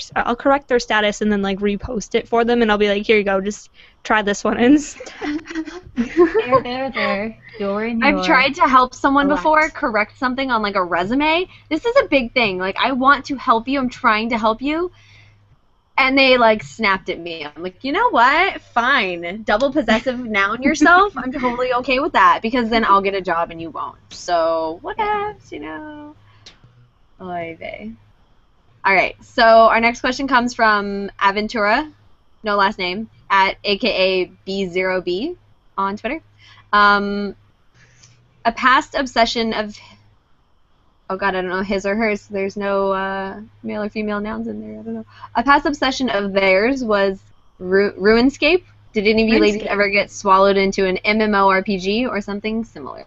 status and then like repost it for them, and I'll be like, here you go, just try this one instead. There. You're in I've your- tried to help someone Relax. before correct something on like a resume. This is a big thing. Like I want to help you. I'm trying to help you. And they like snapped at me. I'm like, you know what? Fine. Double possessive noun yourself. I'm totally okay with that because then I'll get a job and you won't. So what else, you know? Oy vey. All right. So our next question comes from Aventura, no last name, at AKA B0B on Twitter. A past obsession of, oh god, I don't know, his or hers. There's no male or female nouns in there. I don't know. A past obsession of theirs was RuneScape. Did any of you ladies RuneScape. ever get swallowed into an MMORPG or something similar?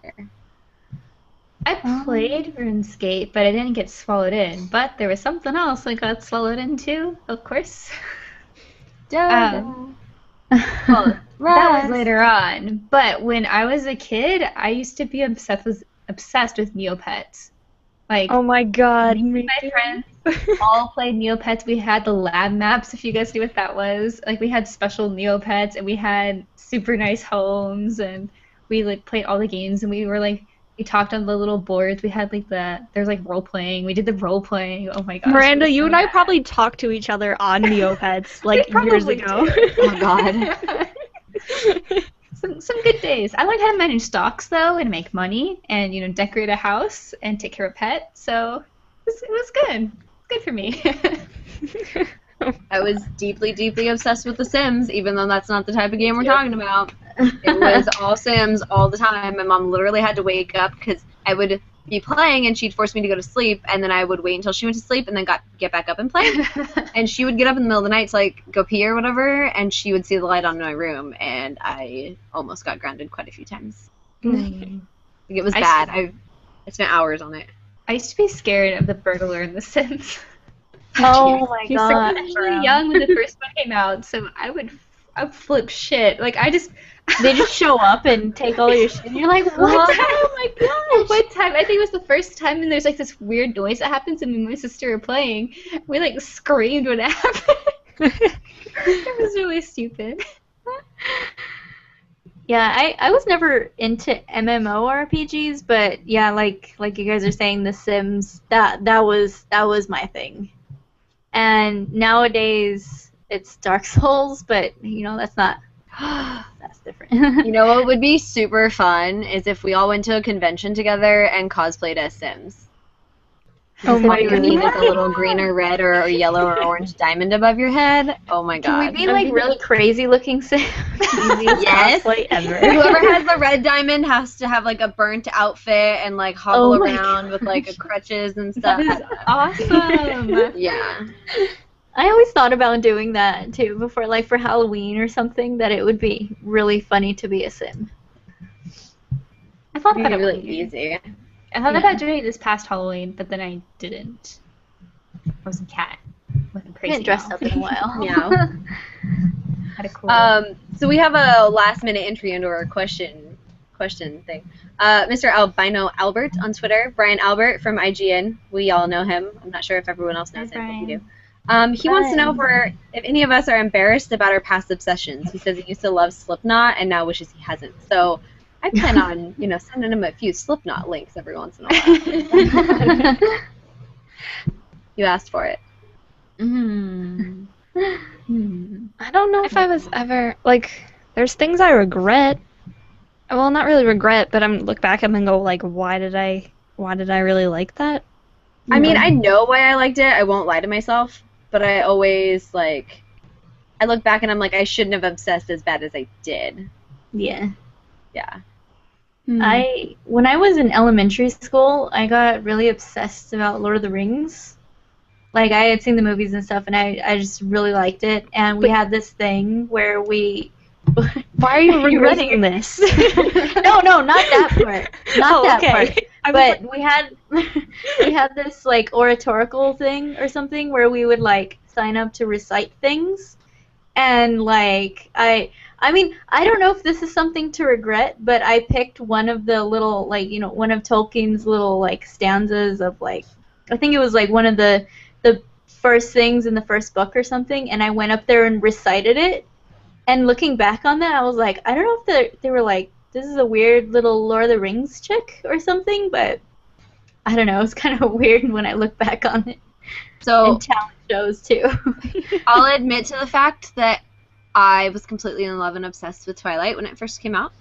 I played RuneScape, but I didn't get swallowed in. But there was something else I got swallowed into, of course. Well, that was later on. But when I was a kid, I used to be obsessed with Neopets. Like, Oh my god. my friends all played Neopets. We had the lab maps, if you guys knew what that was. Like, we had special Neopets, and we had super nice homes, and we like played all the games, and we were like, we talked on the little boards. We had like there's like role playing. We did the role playing. Oh my gosh. Miranda, it was you so and I bad. probably talked to each other on Neopets like years probably ago. Oh my god. Some good days. I learned how to manage stocks though, and make money, and decorate a house and take care of a pet. So it was good. Good for me. I was deeply, deeply obsessed with The Sims, even though that's not the type of game we're talking about. It was all Sims all the time. My mom literally had to wake up because I would be playing and she'd force me to go to sleep, and then I would wait until she went to sleep and then get back up and play. And she would get up in the middle of the night to like go pee or whatever, and she would see the light on in my room, and I almost got grounded quite a few times. Like, it was I bad. I spent hours on it. I used to be scared of the burglar in The Sims. Oh my He was god. really young when the first one came out, so I would flip shit. Like They just show up and take all your shit, and you're like, what? Oh my gosh. One time, I think it was the first time, and there's like this weird noise that happens, and me and my sister are playing. We like screamed when it happened. It was really stupid. Yeah, I was never into MMORPGs, but yeah, like you guys are saying, The Sims, that was my thing. And nowadays it's Dark Souls, but that's different. You know what would be super fun is if we all went to a convention together and cosplayed as Sims. Oh my You need like a god. little green or red or yellow or orange diamond above your head. Oh my Can we god. be like really crazy looking Sims? Easiest Yes. cosplay ever. Whoever has the red diamond has to have like a burnt outfit and like hobble Oh my around with like crutches and stuff. That is awesome. Yeah. I always thought about doing that too before, like for Halloween or something, that it would be really funny to be a Sim. I thought It'd about be it really one year. easy. I thought Yeah. about doing it this past Halloween, but then I didn't. I was a cat with a I crazy haven't dressed mouth. up in a while. Yeah. Had a cool. So we have a last minute entry into our question thing. Mr. Albino Albert on Twitter, Brian Albert from IGN. We all know him. I'm not sure if everyone else knows Hi, him, but we do. Brian. He wants to know if any of us are embarrassed about our past obsessions. He says he used to love Slipknot and now wishes he hasn't. So I plan on, sending him a few Slipknot links every once in a while. You asked for it. Mm. I don't know if I was ever like. There's things I regret. Well, not really regret, but I'm look back at them and go like, why did I really like that? I mean, I know why I liked it. I won't lie to myself. But I always, I look back and I'm like, I shouldn't have obsessed as bad as I did. Yeah. Yeah. When I was in elementary school, I got really obsessed about Lord of the Rings. Like, I had seen the movies and stuff, and I just really liked it. And we had this thing where we... Why are you regretting this? No, not that part. Not that part. But we had this, like, oratorical thing or something where we would, like, sign up to recite things. And, like, I mean, I don't know if this is something to regret, but I picked one of the little, like, you know, one of Tolkien's little, like, stanzas of, like, I think it was, like, one of the first things in the first book or something, and I went up there and recited it. And looking back on that, I was like, I don't know if they were like, this is a weird little Lord of the Rings chick or something, but I don't know. It's kind of weird when I look back on it. So And talent shows, too. I'll admit to the fact that I was completely in love and obsessed with Twilight when it first came out.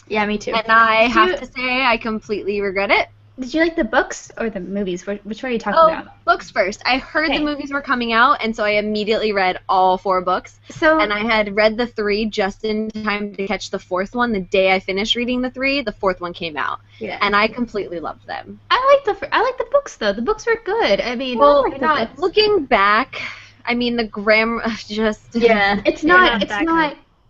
Yeah, me too. And I have to say I completely regret it. Did you like the books or the movies? Which one are you talking about? Books first. I heard the movies were coming out, and so I immediately read all 4 books. And I had read the 3 just in time to catch the 4th one. The day I finished reading the 3, the 4th one came out. Yeah. And I completely loved them. I like the books though. The books were good. I mean, looking back, I mean the grammar just it's not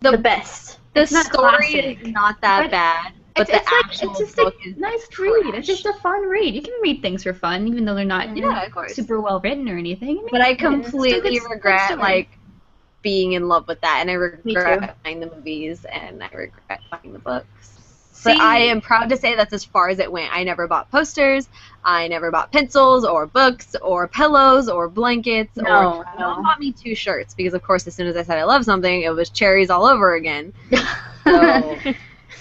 the best. The It's not story classic. is not that bad. But the actual book is nice read. It's just a fun read. You can read things for fun, even though they're not of course. super well written or anything. I mean, But I completely it's regret story. like being in love with that, and I Me too. regret buying the movies, and I regret buying the books. See, But I am proud to say that's as far as it went. I never bought posters. I never bought pencils or books or pillows or blankets. No. Mom bought me 2 shirts because, of course, as soon as I said I love something, it was cherries all over again. So.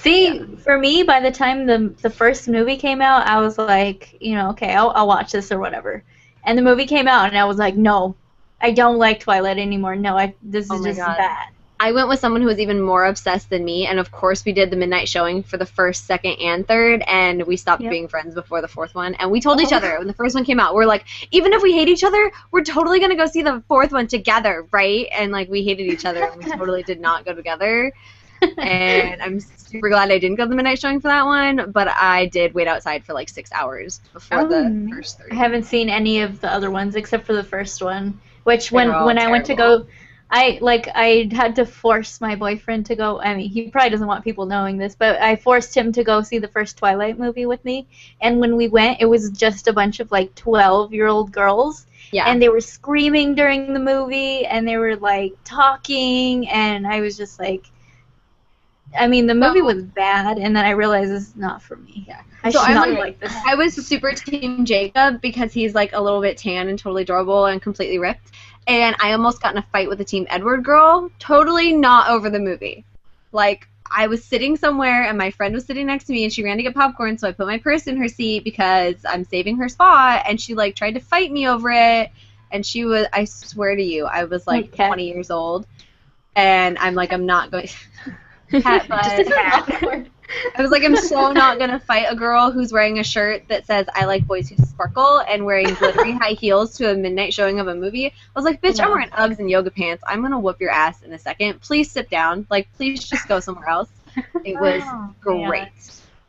See, for me, by the time the first movie came out, I was like, you know, okay, I'll watch this or whatever. And the movie came out, and I was like, no, I don't like Twilight anymore. No, this is just bad. I went with someone who was even more obsessed than me, and of course we did the midnight showing for the 1st, 2nd, and 3rd, and we stopped being friends before the 4th one. And we told each other when the 1st one came out, we're like, even if we hate each other, we're totally gonna go see the 4th one together, right? And like we hated each other, and we totally did not go together. And I'm super glad I didn't go to the midnight showing for that one, but I did wait outside for like 6 hours before the first 3. I haven't seen any of the other ones except for the first one, which when all I went to go, I had to force my boyfriend to go. I mean, he probably doesn't want people knowing this, but I forced him to go see the first Twilight movie with me. And when we went, it was just a bunch of like 12-year-old girls. Yeah. And they were screaming during the movie, and they were like talking, and I was just like, I mean, the movie was bad, and then I realized it's not for me. Yeah. I So should I'm not like- like this. I was super team Jacob because he's like a little bit tan and totally adorable and completely ripped. And I almost got in a fight with a Team Edward girl, totally not over the movie. Like, I was sitting somewhere and my friend was sitting next to me and she ran to get popcorn, so I put my purse in her seat because I'm saving her spot, and she like tried to fight me over it. And she was, I swear to you, I was like Okay. 20 years old. And I'm like, I'm not going Pat butt. I was like, I'm so not going to fight a girl who's wearing a shirt that says, I like boys who sparkle, and wearing glittery high heels to a midnight showing of a movie. I was like, bitch, I'm wearing Uggs and yoga pants. I'm going to whoop your ass in a second. Please sit down. Like, please just go somewhere else. It was great.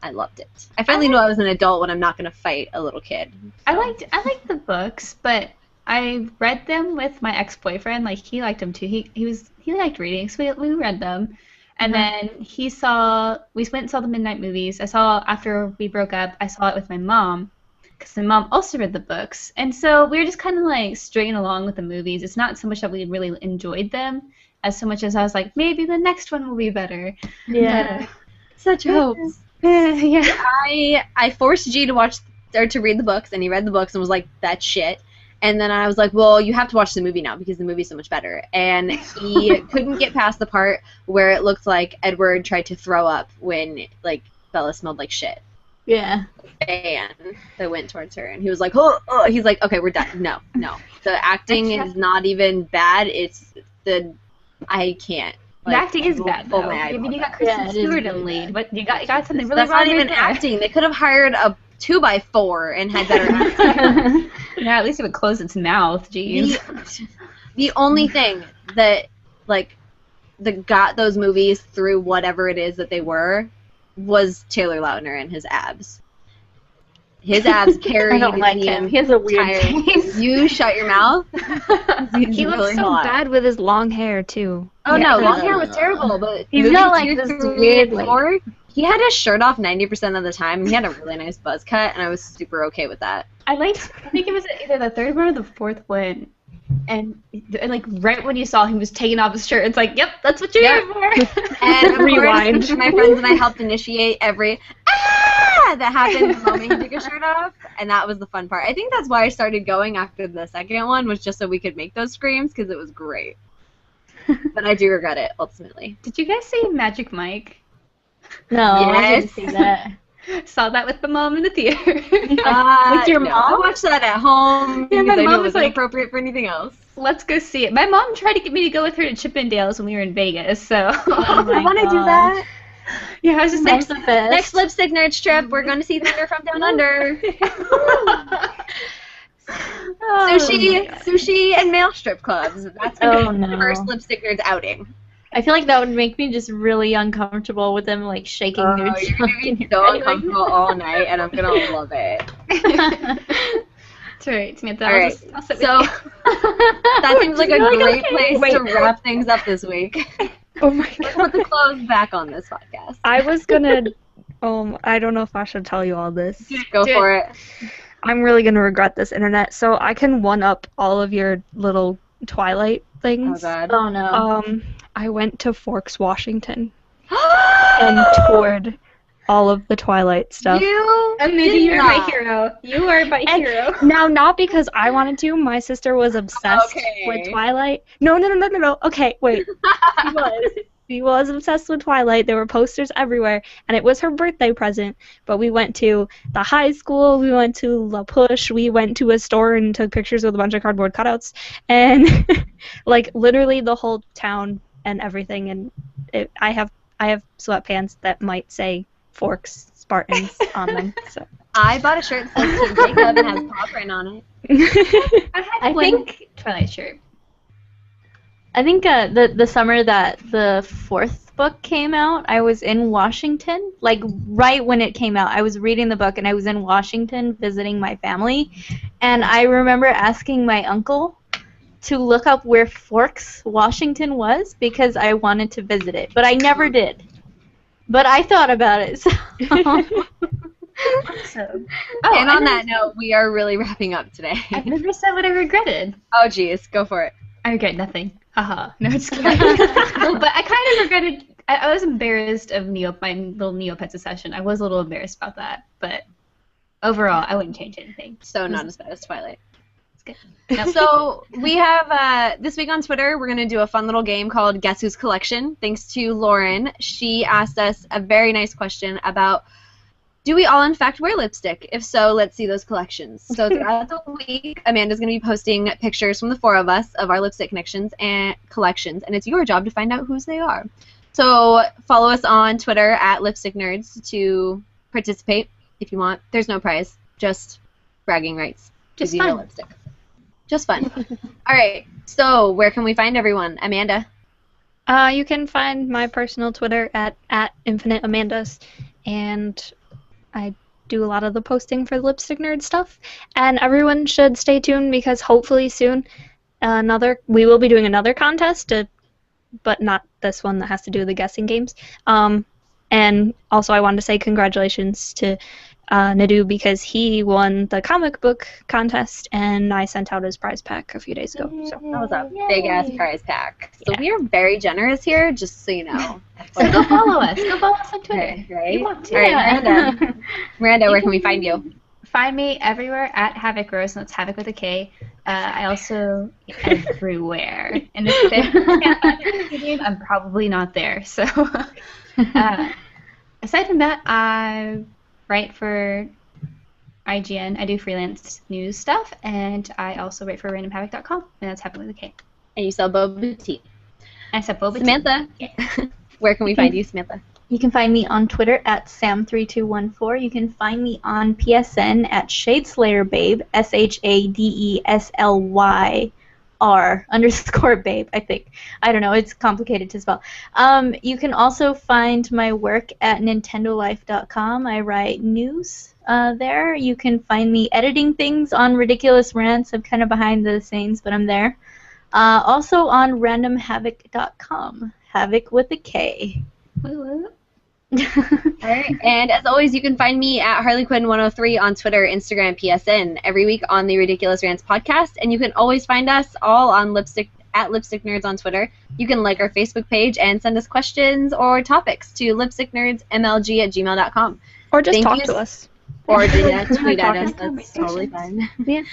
I loved it. I finally knew I was an adult when I'm not going to fight a little kid. I liked the books, but I read them with my ex-boyfriend. Like, he liked them too. He liked reading, so we read them. And then we went and saw the midnight movies. After we broke up, I saw it with my mom, because my mom also read the books. And so we were just kind of like stringing along with the movies. It's not so much that we really enjoyed them, as so much as I was like, maybe the next one will be better. Yeah. Such hopes. Yeah. I forced G to watch or to read the books, and he read the books and was like, that's shit. And then I was like, well, you have to watch the movie now because the movie's so much better. And he couldn't get past the part where it looked like Edward tried to throw up when, like, Bella smelled like shit. Yeah. And that went towards her. And he was like, oh. He's like, okay, we're done. No. The acting is not even bad. It's I can't. The acting is bad, though. my I mean, you got Yeah, Kristen it is Stewart really in lead, bad. but you got something really That's wrong not even right there. acting. They could have hired a 2x4 and had better acting. Yeah, at least it would close its mouth, jeez. The only thing that, like, that got those movies through whatever it is that they were was Taylor Lautner and his abs. His abs I carried don't like the him. He has a weird entire- face. You shut your mouth. He's He looks really so hot. bad with his long hair too. Oh Yeah, no, he long does. hair was terrible, but He's moving got, like, 2, this 3, weird, and like- 4, he had his shirt off 90% of the time, and he had a really nice buzz cut, and I was super okay with that. I think it was either the third one or the fourth one. And like right when you saw he was taking off his shirt, it's like, yep, that's what you're Yep. here for. And of Rewind. course, my friends and I helped initiate every that happened the moment he took his shirt off, and that was the fun part. I think that's why I started going after the second one, was just so we could make those screams, because it was great. But I do regret it, ultimately. Did you guys see Magic Mike? No, I didn't Yes. see that. Saw that with my mom in the theater. With your no, mom? I watched that at home Yeah, because my I knew mom it was wasn't like- appropriate for anything else. Let's go see it. My mom tried to get me to go with her to Chippendales when we were in Vegas, so Oh my I want to do gosh. that. yeah, I was just Next- like, Next Lipstick Nerds trip, we're going to see Thunder from Down Under. Sushi and male strip clubs. That's Oh, gonna be the no. first Lipstick Nerds outing. I feel like that would make me just really uncomfortable with them like shaking Oh, their you're junk gonna in be your so belly like uncomfortable all night, and I'm gonna love it. That's right, Samantha. All right, I'll sit so with you. that seems like a You're like, great okay. place to wrap things up this week. Oh my Let's god. put the clothes back on this podcast. I was gonna. I don't know if I should tell you all this. Go Do for it. I'm really gonna regret this, internet. So I can one up all of your little Twilight Oh things. god. Oh no. I went to Forks, Washington, and toured all of the Twilight stuff. You Amanda, did you're my not. hero. You are my And- hero. Now, not because I wanted to. My sister was obsessed Okay. with Twilight. No. Okay, wait. She was obsessed with Twilight. There were posters everywhere, and it was her birthday present. But we went to the high school. We went to La Push. We went to a store and took pictures with a bunch of cardboard cutouts, and like literally the whole town and everything. And I have sweatpants that might say Forks Spartans on them. So. I bought a shirt that says Team Jacob and has paw print on it. I think Twilight shirt. the summer that the fourth book came out, I was in Washington. Like right when it came out, I was reading the book and I was in Washington visiting my family, and I remember asking my uncle to look up where Forks, Washington was because I wanted to visit it, but I never did. But I thought about it. So. So, And on that note, we are really wrapping up today. I've never said what I regretted. Oh geez, go for it. I regret nothing. Haha. No, it's kidding. But I kind of regretted. I was embarrassed of my little Neopets session. I was a little embarrassed about that, but overall, I wouldn't change anything. So not as bad as Twilight. It's good. Nope. So we have this week on Twitter, we're going to do a fun little game called Guess Whose Collection. Thanks to Lauren. She asked us a very nice question about, do we all in fact wear lipstick? If so, let's see those collections. So throughout the week, Amanda's going to be posting pictures from the four of us of our lipstick collections, and it's your job to find out whose they are. So follow us on Twitter at Lipstick Nerds to participate if you want. There's no prize, just bragging rights. Just 'cause you know fun. lipstick. Just fun. All right. So where can we find everyone? Amanda. You can find my personal Twitter at InfiniteAmandas, and I do a lot of the posting for the Lipstick Nerd stuff. And everyone should stay tuned because hopefully soon we will be doing another contest, but not this one that has to do with the guessing games. And also I wanted to say congratulations to Nadu because he won the comic book contest, and I sent out his prize pack a few days ago. So. That was a big ass prize pack. So Yeah. we are very generous here, just so you know. So go follow us. Go follow us on Twitter. Okay, right? You want to. All right, Miranda. Miranda, where can we find you? Find me everywhere at Havoc Rose, and that's Havoc with a K. I also everywhere. And if they can't find me on Medium, I'm probably not there. So aside from that, I write for IGN. I do freelance news stuff, and I also write for randomhavoc.com, and that's Havoc with a K. And you sell boba tea. I said boba tea. Samantha, where can we find you, Samantha? You can find me on Twitter at Sam3214. You can find me on PSN at ShadeslayerBabe, SHADESLYR_babe, I think. I don't know, it's complicated to spell. You can also find my work at NintendoLife.com. I write news there. You can find me editing things on Ridiculous Rants. I'm kind of behind the scenes, but I'm there. Also on randomhavoc.com. Havoc with a K. All right, and as always, you can find me at HarleyQuinn103 on Twitter, Instagram, PSN, every week on the Ridiculous Rants podcast, and you can always find us all on Lipstick Nerds on Twitter. You can like our Facebook page and send us questions or topics to lipsticknerdsmlg@gmail.com. Or just Thank talk you to us. Or tweet at us. Talking That's totally fine. Yeah.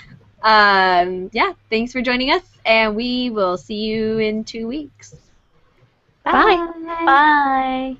Yeah, thanks for joining us, and we will see you in 2 weeks. Bye. Bye.